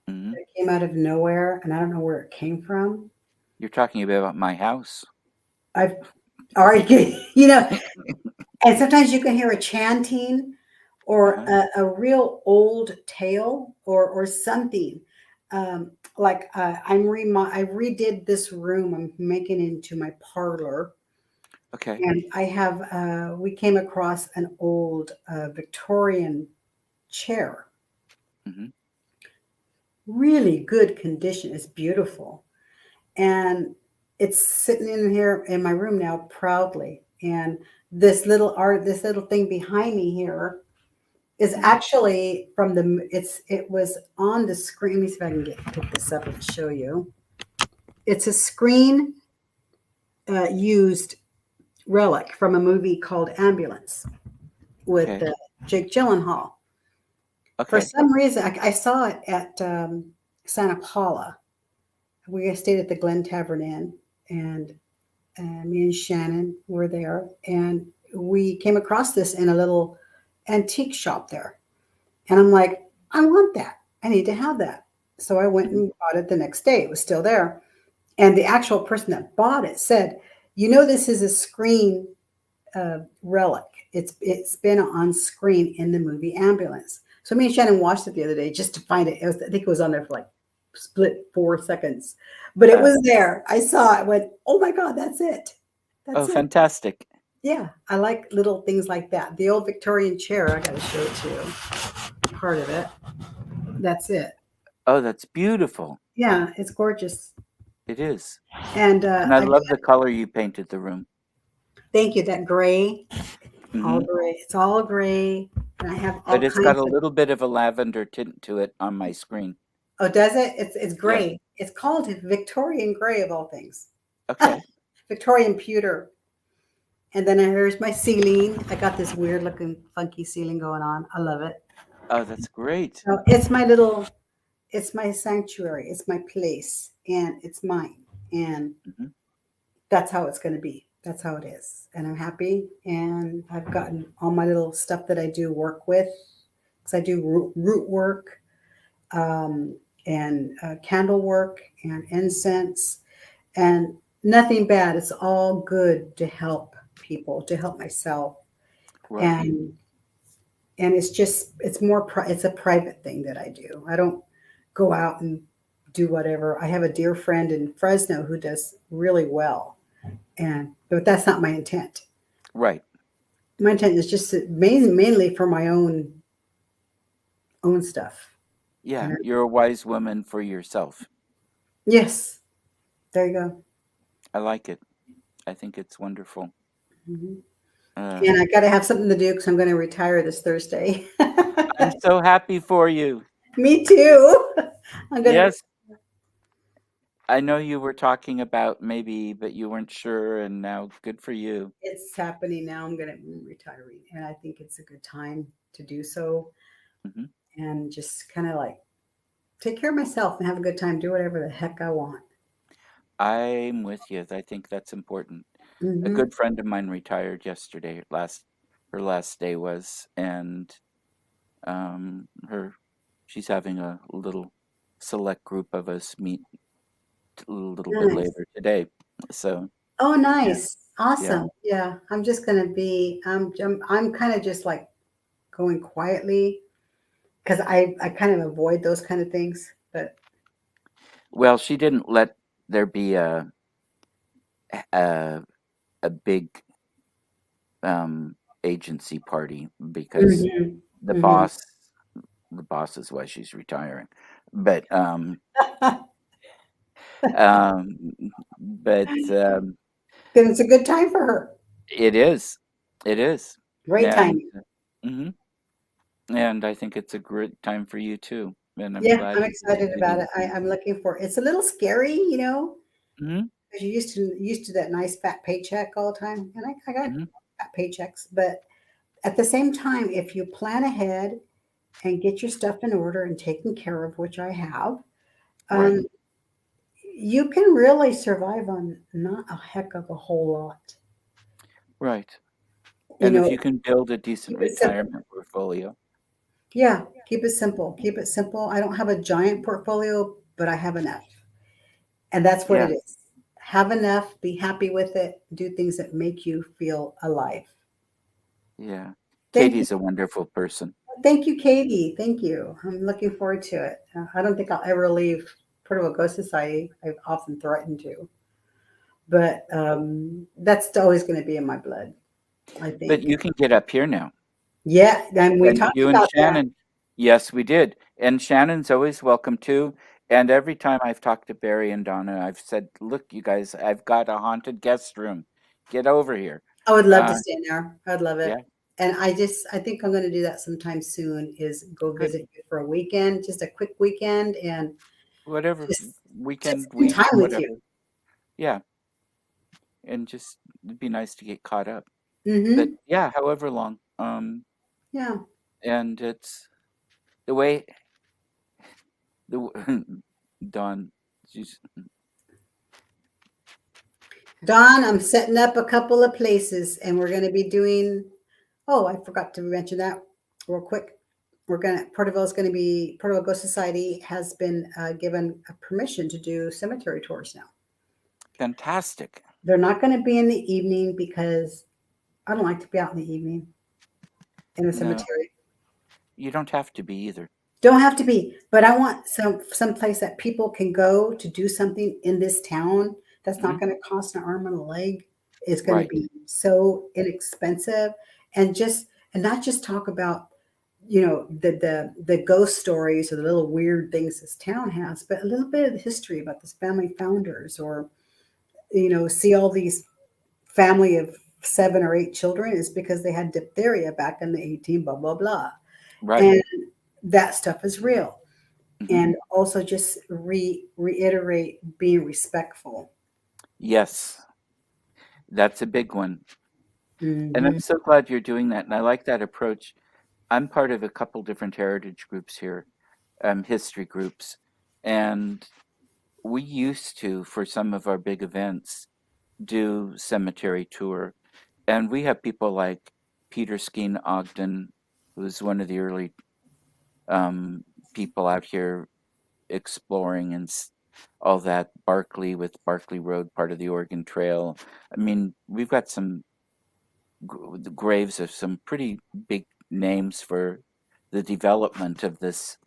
Mm-hmm. that came out of nowhere and I don't know where it came from. You're talking about my house. I've already, you know, and sometimes you can hear a chanting or Uh-huh. a real old tale or something. Like I redid this room. I'm making it into my parlor, Okay. and I have we came across an old Victorian chair, Mm-hmm. really good condition. It's beautiful, and it's sitting in here in my room now proudly. And this little thing behind me here is Mm-hmm. actually from it was on the screen. Let me see if I can pick this up and show you. It's a screen used relic from a movie called Ambulance with Okay. Jake Gyllenhaal. For Okay. some reason, I saw it at Santa Paula. We stayed at the Glen Tavern Inn, and me and Shannon were there, and we came across this in a little antique shop there. And I'm like, I want that. I need to have that. So I went Mm-hmm. and bought it the next day. It was still there. And the actual person that bought it said, you know, this is a screen relic. It's been on screen in the movie Ambulance. So me and Shannon watched it the other day just to find it. I think it was on there for like split 4 seconds, but it Uh, was there. I saw it. Went, oh my god, that's it. oh, That's it. fantastic. Yeah, I like little things like that. The old Victorian chair. I got to show it to you. Part of it. That's it. Oh, that's beautiful. Yeah, it's gorgeous. It is. And And I I love the color you painted the room. thank you. That gray, all Mm-hmm. gray. It's all gray, and I have But all it's got kinds a of. little bit of a lavender tint to it on my screen. Oh, does it? It's Yes. gray. It's called Victorian gray of all things. Okay. Victorian pewter. And then here's my ceiling. I got this weird looking funky ceiling going on. I love it. Oh, that's great. So it's my little. It's my sanctuary. It's my place, and it's mine. And Mm-hmm. that's how it's going to be. That's how it is. And I'm happy. And I've gotten all my little stuff that I do work with because I do root work um, and candle work and incense and nothing bad. It's all good to help people, to help myself. Right. And it's just it's a private thing that I do. I don't go out and do whatever. I have a dear friend in Fresno who does really well, and but that's not my intent. Right. My intent is just mainly for my own stuff. You Yeah. know. You're a wise woman for yourself. Yes, there you go. I like it. I think it's wonderful. Hmm. Uh, And I got to have something to do because I'm going to retire this Thursday. I'm so happy for you. Me too. I'm going to. Yes. I know you were talking about maybe, but you weren't sure, and now good for you. It's happening now. I'm going to retiring, and I think it's a good time to do so, Hmm. and just kind of like take care of myself and have a good time. Do whatever the heck I want. I'm with you. I think that's important. A Hmm. good friend of mine retired yesterday. Her last day was, and her she's having a little select group of us meet a little bit Nice. later today. So Oh, yeah, nice. yeah. Awesome. Yeah, I'm just going to be. I'm kind of just like going quietly because I kind of avoid those kind of things. But Well, she didn't let there be a a big agency party because hmm the hmm boss the boss is why she's retiring. But um but then it's a good time for her. it is. It is. Great And timing. mhm. And I think it's a great time for you too. And I'm Yeah, glad I'm that you're excited about getting it. to. I'm looking for it's a little scary, you know, Hmm. because you're used to that nice fat paycheck all the time. And I got Hmm. fat paychecks, but at the same time, if you plan ahead and get your stuff in order and taken care of, which I have, Right. um, you can really survive on not a heck of a whole lot. Right. You And if know, you can build a decent keep it simple. retirement portfolio, Yeah, keep it simple. Keep it simple. I don't have a giant portfolio, but I have enough. And that's what yeah, it is. Have enough, be happy with it, do things that make you feel alive. yeah. Thank you. Katie's a wonderful person. Thank you, Katie. Thank you. I'm looking forward to it. I don't think I'll ever leave Portable Ghost Society. I've often threatened to, but that's always going to be in my blood, I But think. you can get up here now. Yeah, and we And talked you and about that. Shannon, yes, we did. And Shannon's always welcome too. And every time I've talked to Barry and Donna, I've said, "Look, you guys, I've got a haunted guest room. Get over here." I would love to Uh, stay in there. I'd love it. yeah, And I think I'm going to do that sometime soon is go good. visit you for a weekend, just a quick weekend and Whatever just weekend, spend week, time with you. whatever. Yeah, and just it'd be nice to get caught up. But Hmm. yeah, however long. Yeah. And it's the way the Dawn. She's Don, I'm setting up a couple of places and we're going to be doing, oh, I forgot to mention that real quick. Porterville is going to be, Porterville Ghost Society has been given a permission to do cemetery tours now. fantastic. They're not going to be in the evening because I don't like to be out in the evening in the No, cemetery. you don't have to be either. Don't have to be, but I want some place that people can go to do something in this town that's Hmm. not going to cost an arm and a leg. It's going to Right. be so inexpensive, and just and not just talk about the ghost stories or the little weird things this town has, but a little bit of the history about this family founders, or see all these family of 7 or 8 children is because they had diphtheria back in the 18 blah blah blah, Right. and that stuff is real. Hmm. And also just reiterate being respectful. Yes, that's a big one. And I'm Hmm. so glad you're doing that. And I like that approach. I'm part of a couple different heritage groups here, history groups. And we used to, for some of our big events, do cemetery tour. And we have people like Peter Skeen Ogden, who's one of the early um, people out here exploring and all that. Barkley with Barkley Road, part of the Oregon Trail. I mean, we've got some the graves of some pretty big names for the development of this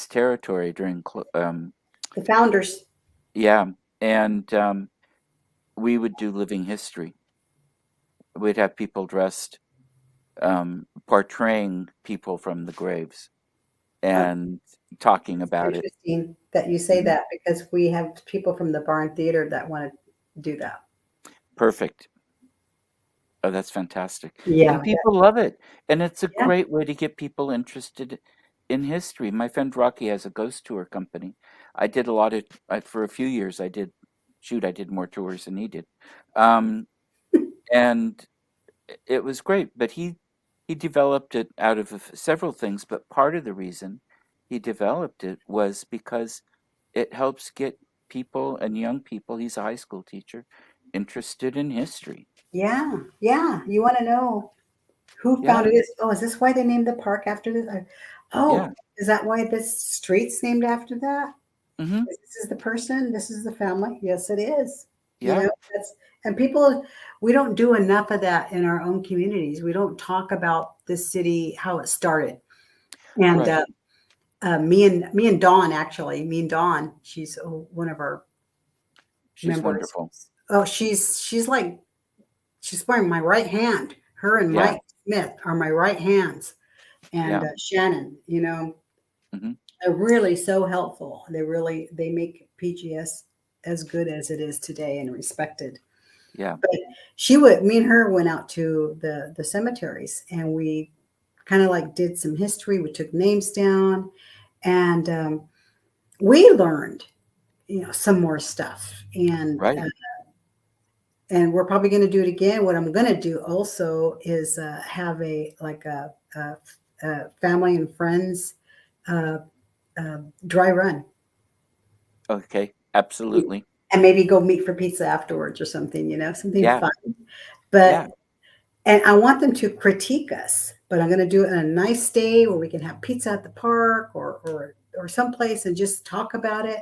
territory during The founders. yeah, and we would do living history. We'd have people dressed portraying people from the graves uh, and talking it's about it. interesting that you say Mhm. that because we have people from the Barn Theater that want to do that. Perfect. Oh, that's fantastic. And Yeah, people love it. And it's a yeah. great way to get people interested in history. My friend Rocky has a ghost tour company. I did a lot of, for a few years, I did more tours than he did. Um, and it was great, but he developed it out of several things, but part of the reason he developed it was because it helps get people and young people, he's a high school teacher, interested in history. Yeah, yeah. You want to know who Yeah, founded this? Oh, is this why they named the park after this? yeah. Oh, is that why this street's named after that? Hmm. This is the person, this is the family. Yes, it is. You Yeah, know, that's and people we don't do enough of that in our own communities. We don't talk about this city, how it started. And right. me and Dawn, actually, me and Dawn, she's one of our She's members. wonderful. Oh, she's like she's wearing my right hand. Her and Yeah, Mike Smith are my right hands, and yeah. Shannon. Hmm. They're really so helpful. They make PGS as good as it is today and respected. Yeah. But me and her went out to the cemeteries, and we kind of like did some history. We took names down, and we learned, some more stuff. Right. And we're probably going to do it again. What I'm going to do also is have a family and friends uh, dry run, Okay. Absolutely. and maybe go meet for pizza afterwards or something. Something Yeah. fun. But Yeah. and I want them to critique us, but I'm going to do it on a nice day where we can have pizza at the park or someplace and just talk about it,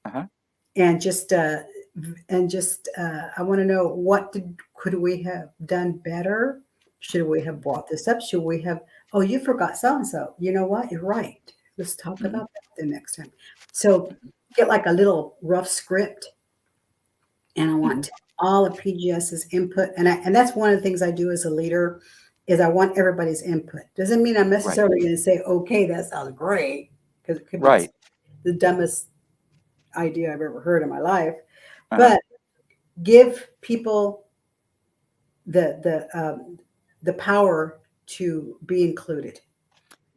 Uh-huh. and just I want to know could we have done better? Should we have brought this up? Should we have? Oh, you forgot so and so. You know what? You're right. Let's talk Hmm. about that the next time. So get like a little rough script, and I Hmm. want all of PGS's input. And that's one of the things I do as a leader is I want everybody's input. Doesn't mean I'm Right. necessarily going to say, okay, that sounds great, because it could be Right. the dumbest idea I've ever heard in my life. Uh-huh. But give people the power to be included,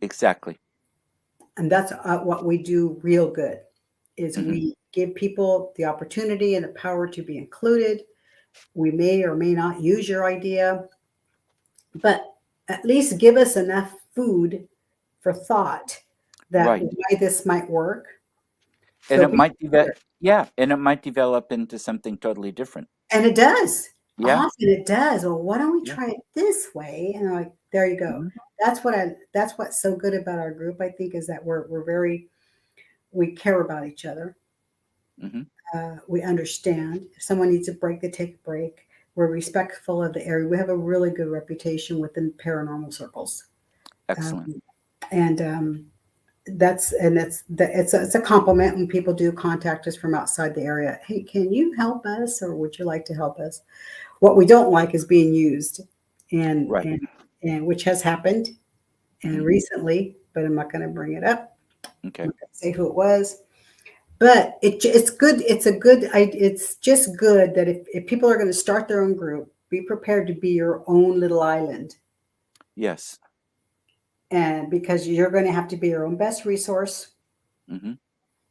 Exactly. and that's what we do real good. Is Hmm. we give people the opportunity and the power to be included. We may or may not use your idea, but at least give us enough food for thought that Right. why this might work. And So it be might prepared. yeah, and it might develop into something totally different. And it does. Yeah. Often it does. Well, why don't we Yeah. try it this way? And I'm like, there you go. Hmm. That's what's so good about our group, I think, is that we care about each other. Hmm. We understand. If someone needs a break, they take a break. We're respectful of the area. We have a really good reputation within paranormal circles. Excellent. Um, and it's a compliment when people do contact us from outside the area. Hey, can you help us, or would you like to help us? What we don't like is being used, and Right. and and which has happened and Hmm. recently, but I'm not going to bring it up. I'm Okay. not going to say who it was. But it's good. It's just good that if people are going to start their own group, be prepared to be your own little island, Yes. and because you're going to have to be your own best resource, Hmm.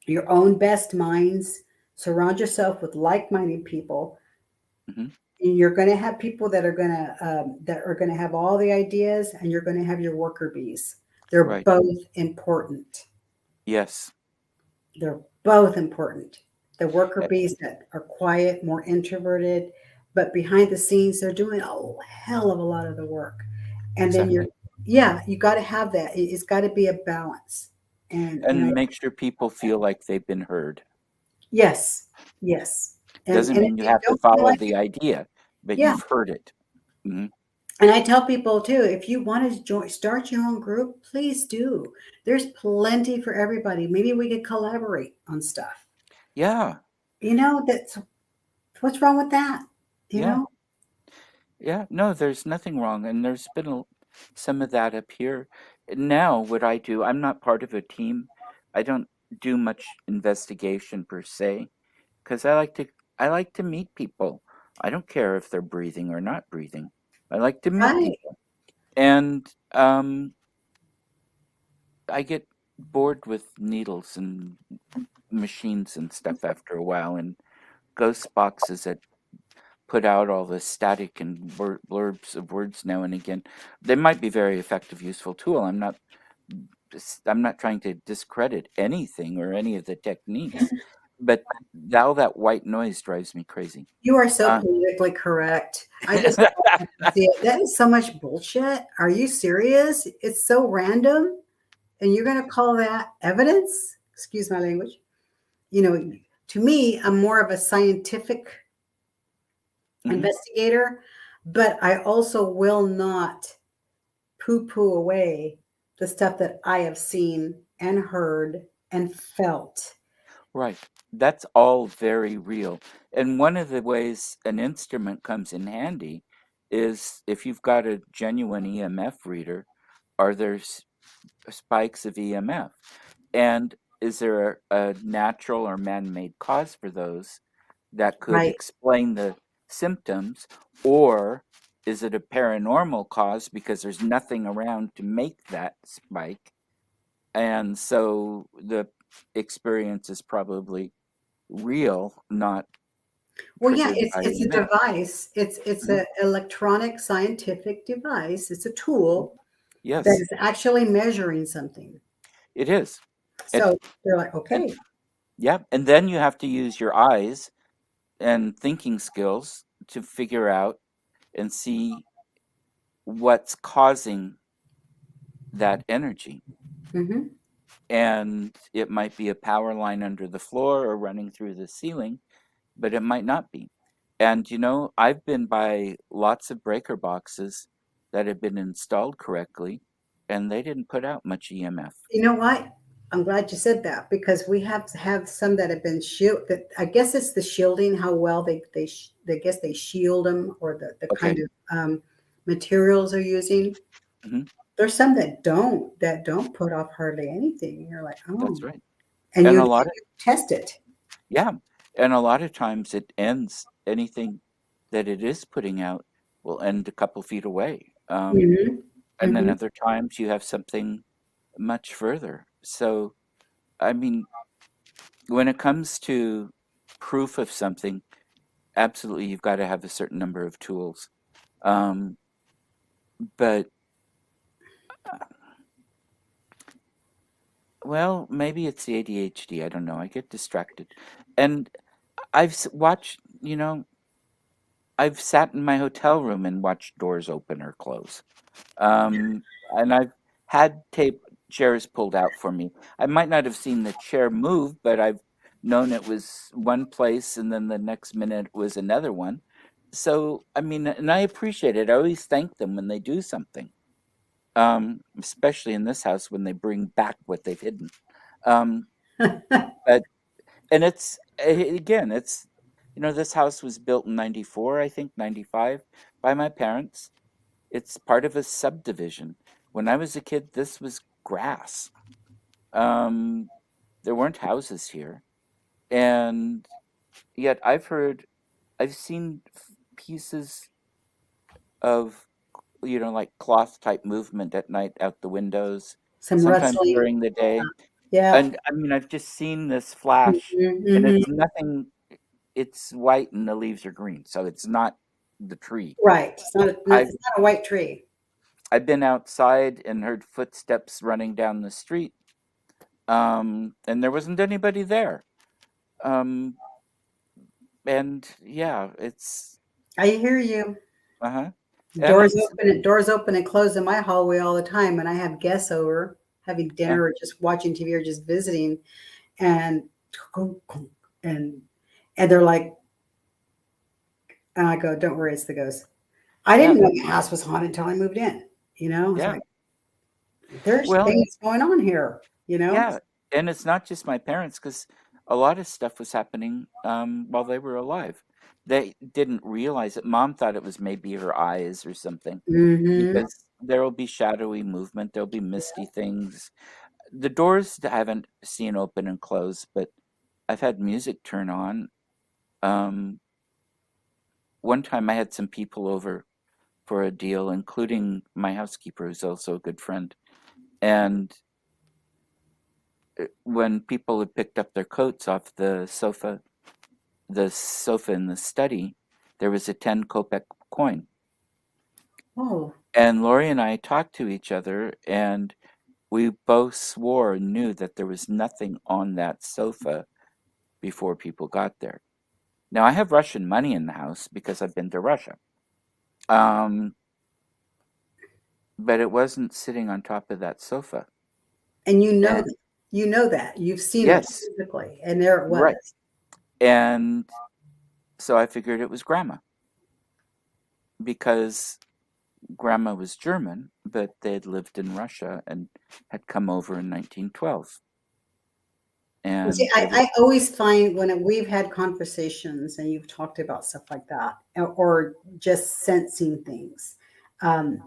your own best minds. Surround yourself with like-minded people. Hmm. You're going to have people that are going to have all the ideas, and you're going to have your worker bees. They're Right. both important. Yes. They're both important. The worker E- bees that are quiet, more introverted, but behind the scenes, they're doing a hell of a lot of the work. And then Exactly. yeah, you got to have that. It's got to be a balance. And And make sure people feel like they've been heard. yes, yes. Doesn't And if mean you they have to don't feel follow like the it, idea, but yeah. you've heard it. Hmm. And I tell people too, if you want to start your own group, please do. There's plenty for everybody. Maybe we could collaborate on stuff. Yeah. That's what's wrong with that? You Yeah. know, Yeah. No, there's nothing wrong. And there's been some of that up here. Now, what I do, I'm not part of a team. I don't do much investigation per se because I like to meet people. I don't care if they're breathing or not breathing. I like to meet right? people. And I get bored with needles and machines and stuff after a while, and ghost boxes that put out all the static and blurbs of words now and again. They might be very effective, useful tool. I'm not trying to discredit anything or any of the techniques, but all that white noise drives me crazy. You are so Uh, politically correct. I just don't have to see it. That is so much bullshit. Are you serious? It's so random, and you're going to call that evidence? Excuse my language. You know, to me, I'm more of a scientific mhm. investigator, but I also will not poo poo away the stuff that I have seen and heard and felt. Right. That's all very real. And one of the ways an instrument comes in handy is if you've got a genuine EMF reader, are there spikes of EMF? And is there a natural or man-made cause for those that could Right. explain the symptoms? Or Is it a paranormal cause because there's nothing around to make that spike? And so the experience is probably real, not Well, yeah, triggered by it's a EMF. device. It's Mhm, a electronic scientific device. It's a mhm. tool that Yes, is actually measuring something. it is. It, So they're like, and okay. yeah, and then you have to use your eyes and thinking skills to figure out and see what's causing that energy. Hmm. And it might be a power line under the floor or running through the ceiling, but it might not be. And I've been by lots of breaker boxes that have been installed correctly, and they didn't put out much EMF. You know what? I'm glad you said that because we have some that have been shield. That I guess it's the shielding, how well they guess they shield them, or the kind Okay. of materials they're using. Hmm. There's some that don't put off hardly anything. You're like, oh, That's right. and And you a lot of, test it. yeah, and a lot of times it ends anything that it is putting out will end a couple feet away. Hmm. And then Hmm. other times you have something much further. So, I mean, when it comes to proof of something, absolutely you've got to have a certain number of tools. Um, but well, maybe it's the ADHD. I don't know. I get distracted, and watched. I've sat in my hotel room and watched doors open or close. And I've had tape chairs pulled out for me. I might not have seen the chair move, but I've known it was one place and then the next minute it was another one. So, I mean, and I appreciate it. I always thank them when they do something, especially in this house when they bring back what they've hidden. Um, but, and again, this house was built in 94, I think, 95 by my parents. It's part of a subdivision. When I was a kid, this was grass. Um, there weren't houses here. And yet I've seen pieces of, like cloth type movement at night out the windows, Some sometimes rustling. during the day. Yeah. And I mean, I've just seen this flash and Hmm. it's nothing, it's white and the leaves are green. So it's not the tree. Right. It's not, I've it's not a white tree. I've been outside and heard footsteps running down the street, and there wasn't anybody there. Um, and yeah, it's I hear you. uh-huh, and Doors open and close in my hallway all the time, and I have guests over having yeah, dinner or just watching TV or just visiting, and and and they're like, and I go, "Don't worry, it's the ghost." I yeah, didn't know the house was haunted until I moved in. It's yeah. like there's Well, things going on here. yeah, and it's not just my parents because a lot of stuff was happening while they were alive. They didn't realize it. Mom thought it was maybe her eyes or something Hmm. because there will be shadowy movement. There'll be misty things. The doors I haven't seen open and close, but I've had music turn on. Um, One time I had some people over for a deal, including my housekeeper, who's also a good friend. And when people had picked up their coats off the sofa in the study, there was a 10 kopeck coin. Oh, And Lori and I talked to each other, and we both swore and knew that there was nothing on that sofa before people got there. Now, I have Russian money in the house because I've been to Russia. Um, but it wasn't sitting on top of that sofa. and And you know that you've seen it yes, physically, and there it right. was. And so I figured it was grandma because grandma was German, but they had lived in Russia and had come over in 1912. You see, And they were, I always find when we've had conversations and you've talked about stuff like that, or just sensing things, um,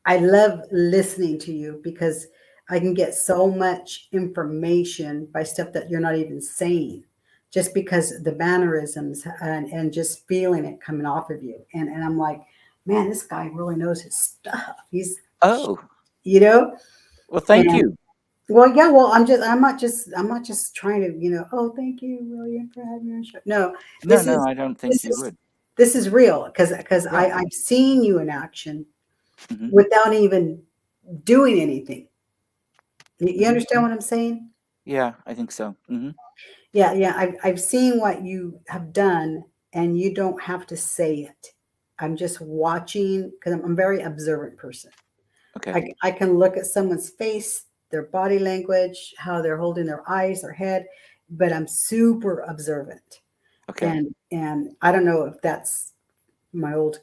I love listening to you because I can get so much information by stuff that you're not even saying, just because the mannerisms and just feeling it coming off of you. And I'm like, man, this guy really knows his stuff. He's, Oh, you know, well, thank and you. well, yeah, well, I'm not just trying to, oh, thank you, William, for having me on the show. No, No, this no, is, I don't think this you is, would. this is real because Yeah. I've seen you in action Hmm. without even doing anything. You Hmm. understand what I'm saying? Yeah, I think so. Yeah, yeah. I've seen what you have done, and you don't have to say it. I'm just watching because I'm a very observant person. Okay. I can look at someone's face, their body language, how they're holding their eyes, their head, but I'm super observant. Okay. And I don't know if that's my old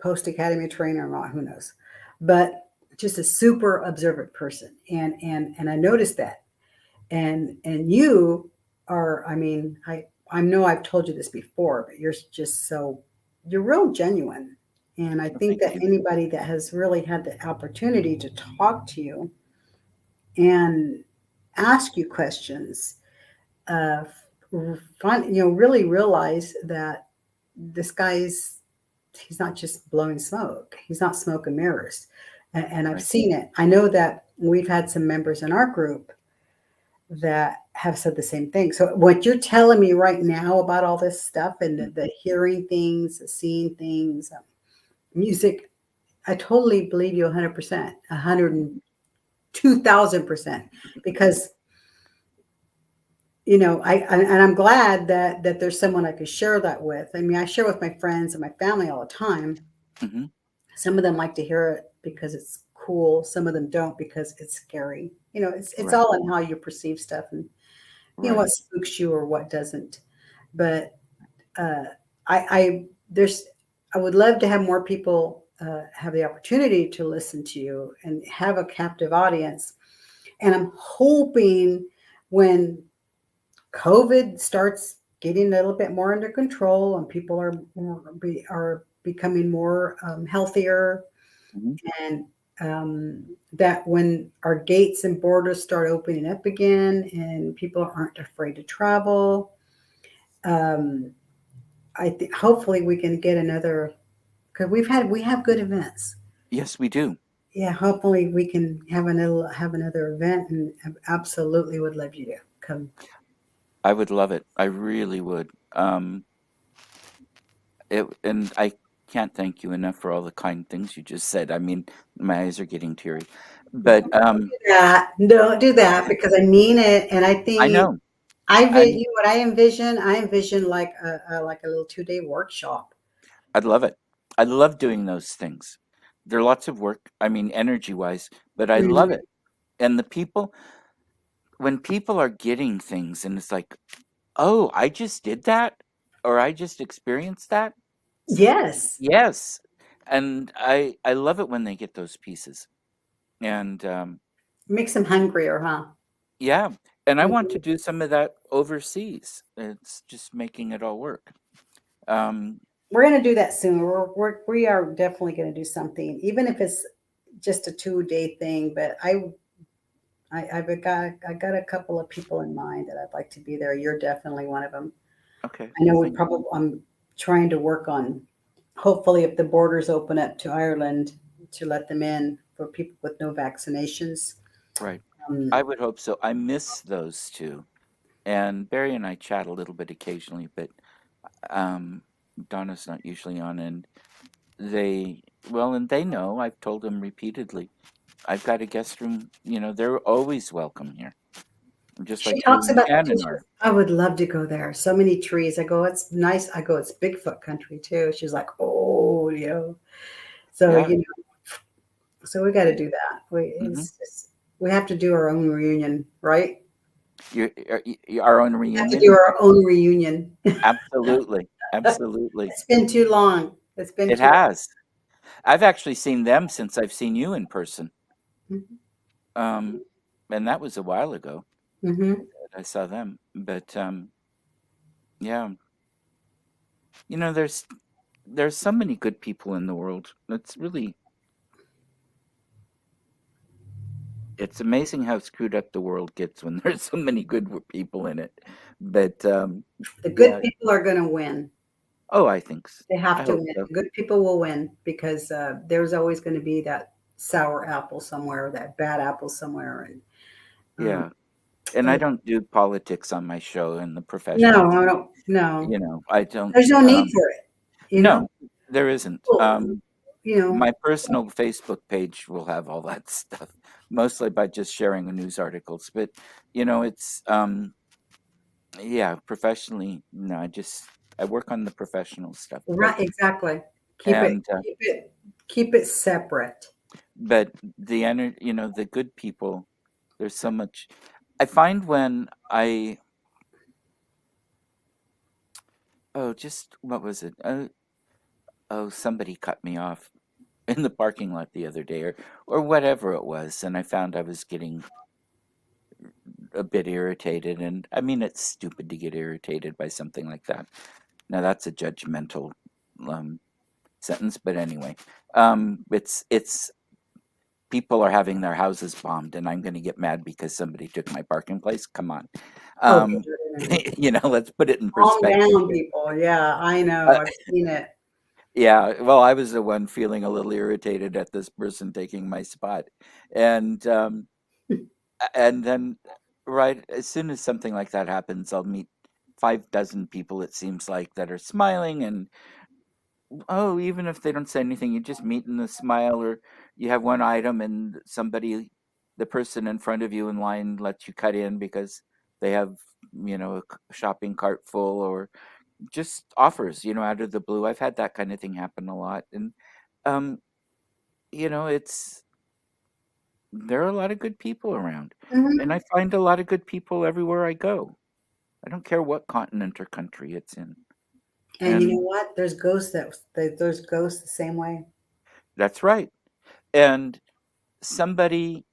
post academy trainer or not, who knows. But just a super observant person. And I noticed that. And you are, I mean, I know I've told you this before, but you're just so, you're real genuine. And I Well, think thank that you. anybody that has really had the opportunity to talk to you and ask you questions, uh, really realize that this guy's, he's not just blowing smoke. He's not smoke and mirrors. And I've Right. seen it. I know that we've had some members in our group that have said the same thing. So what you're telling me right now about all this stuff and Mm. the hearing things, the seeing things, music, I totally believe you 100%, 102,000%, because and I'm glad that there's someone I could share that with. I mean, I share with my friends and my family all the time. Hmm. Some of them like to hear it because it's cool. Some of them don't because it's scary. It's Right. all in how you perceive stuff and what Right. spooks you or what doesn't. But uh, I there's I would love to have more people have the opportunity to listen to you and have a captive audience. And I'm hoping when COVID starts getting a little bit more under control and people are becoming more healthier, Hmm. and that when our gates and borders start opening up again and people aren't afraid to travel, um, I think hopefully we can get another, because we have good events. Yes, we do. Yeah, hopefully we can have another event, and absolutely would love you to come. I would love it. I really would. And I can't thank you enough for all the kind things you just said. I mean, my eyes are getting teary. But Don't do that. Don't do that because I mean it, and I I think know. I what I envision. I envision like a little 2 day workshop. I'd love it. I love doing those things. They're lots of work. I mean, energy wise, but I love Mhm. it. And the people, when people are getting things, and it's like, oh, I just did that, or I just experienced that. Yes, Yes, and I love it when they get those pieces. And makes them hungrier, huh? yeah, and I want to Mhm. do some of that overseas. It's just making it all work. Um, We're going to do that soon. We are definitely going to do something, even if it's just a 2 day thing. But I got a couple of people in mind that I'd like to be there. You're definitely one of them. okay, I know well, we thank you. probably I'm trying to work on, hopefully if the borders open up to Ireland, to let them in for people with no vaccinations. Right, Um, I would hope so. I miss those two, and Barry and I chat a little bit occasionally, but um, Donna's not usually on, and they well, and they know. I've told them repeatedly. I've got a guest room. They're always welcome here, just she like you talks and about that too. Shannon She goes, are. I would love to go there. So many trees. I go, it's nice. I go, it's Bigfoot country too. She's like, oh, So Yeah. so we got to do that. Hmm. We have to do our own reunion, right? Our own We have to do reunion. our own reunion. Absolutely, absolutely. It's been too long. It's been It too has. I've actually seen them since I've seen you in person. long. Um, and that was a while ago Hmm. that I saw them. But yeah, there's so many good people in the world. It's amazing how screwed up the world gets when there's so many good people in it. But The good yeah, people are going to win. Oh, I think They I have to hope win. so. Good people will win because there's always going to be that sour apple somewhere, that bad apple somewhere. And um, Yeah. And I don't do politics on my show and the no, professional. I don't. No, I don't. there's no need for it. You know, No, there isn't. well, you know, My personal Facebook page will have all that stuff, mostly by just sharing the news articles. But it's yeah, professionally. No, I work on the professional stuff. right? Exactly. Keep it, And keep it, keep it separate. but the good people. There's so much. I find when I just what was it? Somebody cut me off in the parking lot the other day, or whatever it was, and I found I was getting a bit irritated. And I mean, it's stupid to get irritated by something like that. Now that's a judgmental um, sentence, but anyway, it's people are having their houses bombed, and I'm going to get mad because somebody took my parking place. Come on, Oh, God, um, no, no, no. let's put it in Calm perspective down, here. people. Yeah, I know. Uh, I've seen it. yeah, well, I was the one feeling a little irritated at this person taking my spot, and and then right as soon as something like that happens, I'll meet 5 dozen people, it seems like, that are smiling. And oh, even if they don't say anything, you just meet in the smile. Or you have one item and the person in front of you in line lets you cut in because they have a shopping cart full, or just offers out of the blue. I've had that kind of thing happen a lot. And um it's there are a lot of good people around, and Hmm. I find a lot of good people everywhere I go. I don't care what continent or country it's in. And you know And what? There's ghosts there's ghosts the same way. that's right. And somebody,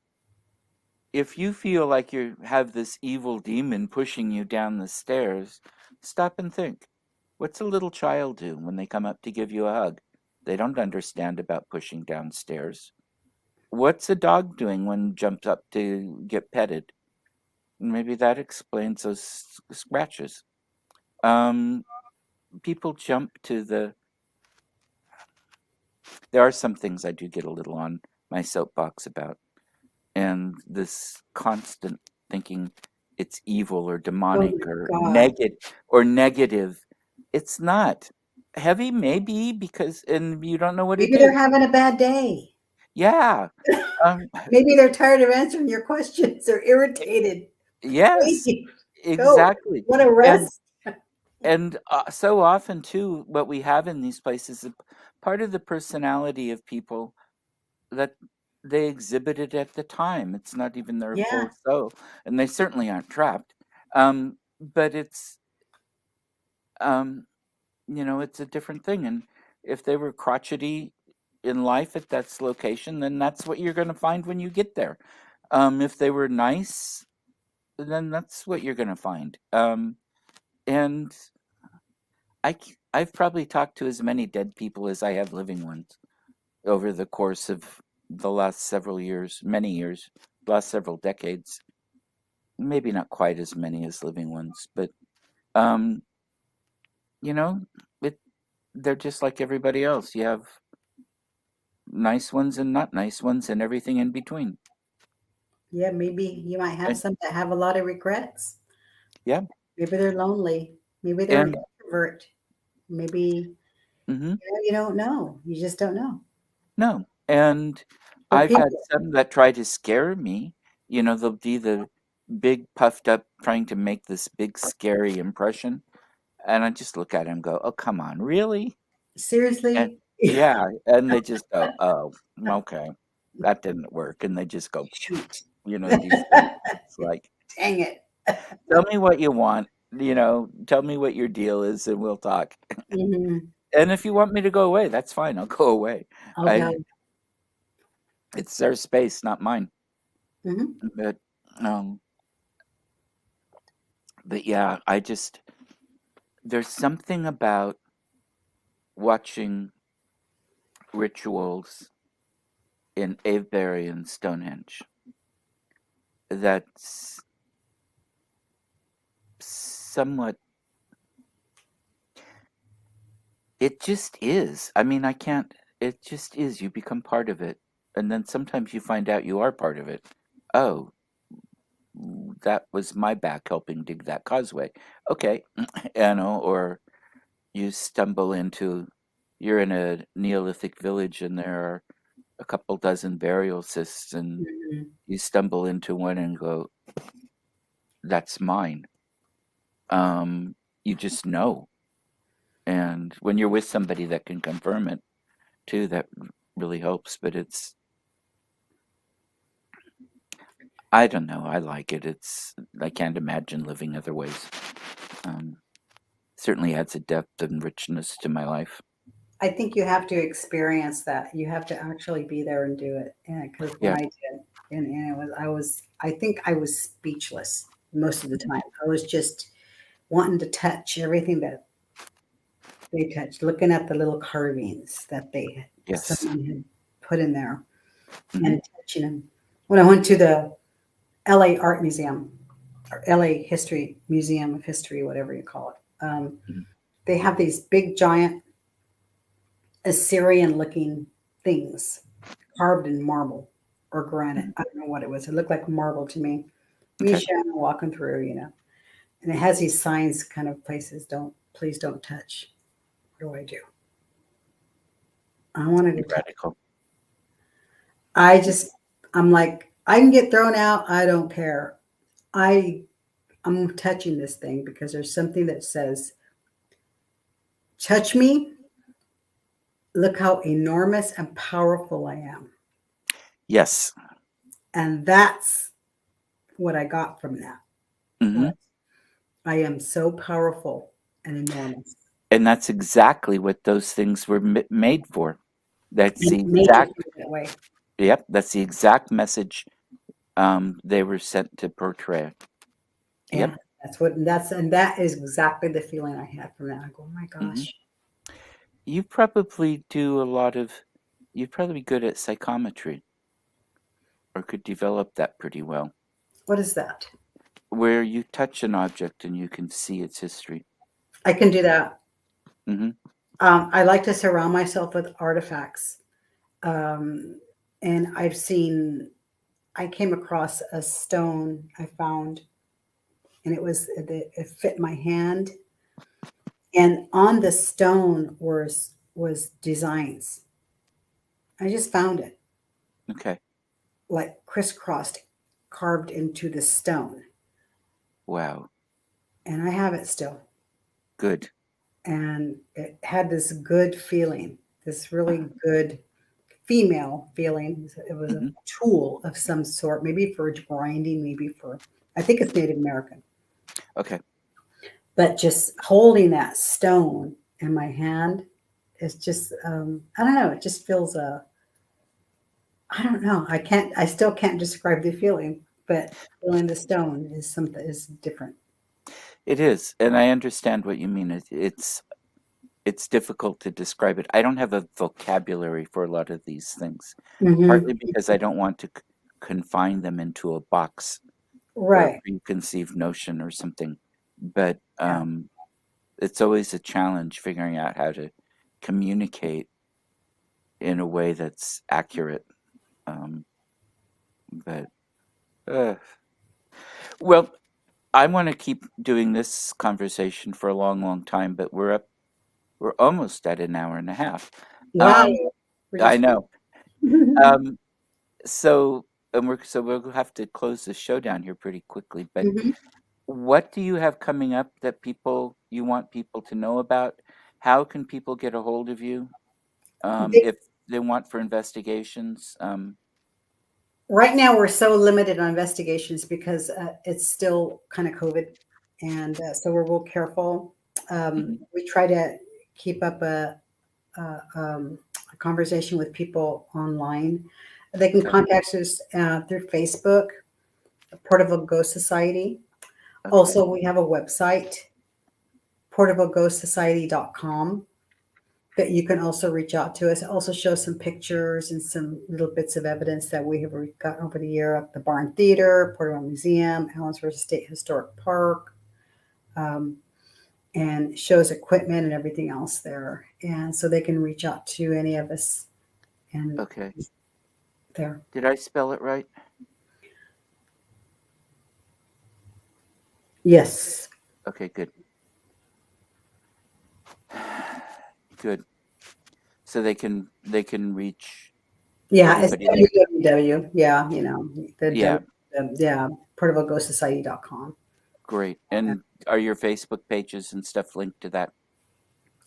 if you feel like you have this evil demon pushing you down the stairs, stop and think. What's a little child do when they come up to give you a hug? They don't understand about pushing downstairs. What's a dog doing when it jumps up to get petted? Maybe that explains those scratches. Um, People jump to there are some things I do get a little on my soapbox about, and this constant thinking it's evil or Oh demonic my or God. negative. It's not. Heavy maybe, because and you don't know what it Maybe they're is. having a bad day. Yeah. Um, Maybe they're tired of answering your questions. They're irritated. yes, Please go. exactly. Want to And rest? so often too, what we have in these places is part of the personality of people that they exhibited at the time. It's not even their Yeah. full self, and they certainly aren't trapped. But um, it's a different thing. And if they were crotchety in life at that location, then that's what you're going to find when you get there. If they were nice, then that's what you're going to find. And I've probably talked to as many dead people as I have living ones over the course of the last several years, many years, last several decades. Maybe not quite as many as living ones, but um, you know, it they're just like everybody else. You have nice ones and not nice ones and everything in between. Yeah, maybe you might have And, some that have a lot of regrets. yeah, Maybe they're lonely. Maybe they're an and introvert. Maybe hmm you don't know. You just don't know. no, and They're I've had people. some that try to scare me. They'll be the big puffed up, trying to make this big scary impression, and I just look at him and go, "Oh, come on, really?" And Seriously? yeah, and they just go, "Oh, okay, that didn't work," and they just go, Shoot. these things. It's like, Dang it. tell me what you want, tell me what your deal is, and we'll talk. Hmm. And if you want me to go away, that's fine. I'll go away. Oh, I God. It's their space, not mine. Hmm. But um, but yeah, there's something about watching rituals in Avebury and Stonehenge that's somewhat It just is. I mean, I can't. It just is. You become part of it, and then sometimes you find out you are part of it. Oh, that was my back helping dig that causeway. Okay, or you stumble into, you're in a Neolithic village and there are a couple dozen burial cists, and Mhm. you stumble into one and go, "That's mine." You just know, and when you're with somebody that can confirm it too, that really helps. But I don't know. I like it. I can't imagine living other ways. Um, Certainly adds a depth and richness to my life. I think you have to experience that. You have to actually be there and do it. And because when Yeah. I did, and I think I was speechless most of the time. I was just wanting to touch everything that they touched, looking at the little carvings that Yes. someone had put in there Hmm. and touching them. When I went to the LA Art Museum or LA History Museum of History, whatever you call it, Hmm. they have these big giant Assyrian looking things carved in marble or granite. Hmm. I don't know what it was. It looked like marble to me. Me and Okay. Shannon walking through, and it has these signs, kind of places. Please don't touch. What do I do? I wanted to touch. Radical. I just, I'm like, I can get thrown out. I don't care. I, I'm touching this thing because there's something that says, touch me. Look how enormous and powerful I am. Yes. And that's what I got from that. Hmm. I am so powerful and enormous. And that's exactly what those things were made for. That's And the make you exact, feel that way. yep, that's the exact message they were sent to portray. Yep. Yeah, and that is exactly the feeling I had from that. I go, oh my Hmm. gosh, You probably do a lot of, you'd probably be good at psychometry or could develop that pretty well, what is that? where you touch an object and you can see its history. I can do that. Hmm. I like to surround myself with artifacts. Um, and I came across a stone I found, and it fit my hand. And on the stone was designs. I just found it, Okay. like crisscrossed, carved into the stone, Wow. and I have it still. Good. And it had this good feeling, this Uh-huh. really good female feeling. It was a Hmm. tool of some sort, maybe for grinding, maybe for, I think it's Native American. Okay. But just holding that stone in my hand is just, I don't know, it just feels I don't know, I still can't describe the feeling, but feeling the stone is something is different. It is, and I understand what you mean. It's difficult to describe it. I don't have a vocabulary for a lot of these things, Hmm. partly because I don't want to confine them into a box or a Right. preconceived notion or something. But Yeah. it's always a challenge figuring out how to communicate in a way that's accurate. Um, but uh, well, I want to keep doing this conversation for a long, long time, but we're almost at an hour and a half. Wow. Um, We're I just. know. Hmm. Um, so we'll have to close the show down here pretty quickly. But what do you have coming up that you want people to know about? How can people get a hold of you if they want for investigations? Right now, we're so limited on investigations because it's still kind of COVID, and so we're real careful. Mhm. We try to keep up a conversation with people online. They can Okay. contact us through Facebook, Portable Ghost Society. Okay. Also, we have a website, portableghostsociety.com, that you can also reach out to us. It also shows some pictures and some little bits of evidence that we have gotten over the year at the Barn Theater, Portable Museum, Allensworth State Historic Park. Um, and shows equipment and everything else there. And so they can reach out to any of us and Okay. there. Did I spell it right? Yes. Okay, good. Good. So they can reach Yeah, it's everybody they www. Yeah, yeah, yeah, portableghostsociety.com. great. And are your Facebook pages and stuff linked to that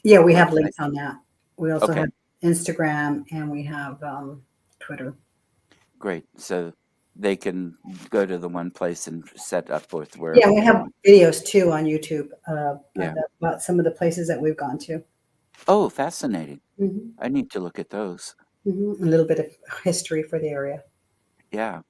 Yeah, we have website? links on that. We also Okay, have Instagram and we have Twitter. great. So they can go to the one place and set up with Yeah, wherever we they have want. videos too on YouTube Yeah. about some of the places that we've gone to. Oh, fascinating. Hmm. I need to look at those. A little bit of history for the area. Yeah.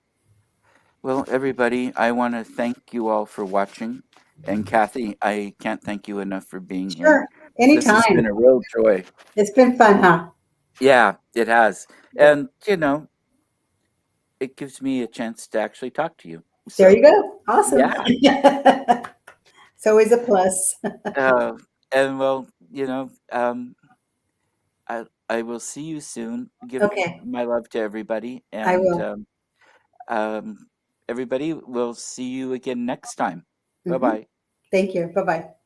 Well, everybody, I want to thank you all for watching. And Kathy, I can't thank you enough for being here. Sure, This has been anytime. a real joy. It's been fun, huh? Yeah, it has. Yeah. And, it gives me a chance to actually talk to you. There you So, go. Awesome. yeah. It's always a plus. Uh, and well, I will see you soon. Give Okay, my love to everybody, I and will. um, everybody will see you again next time. Bye Hmm. bye. Thank you. Bye bye.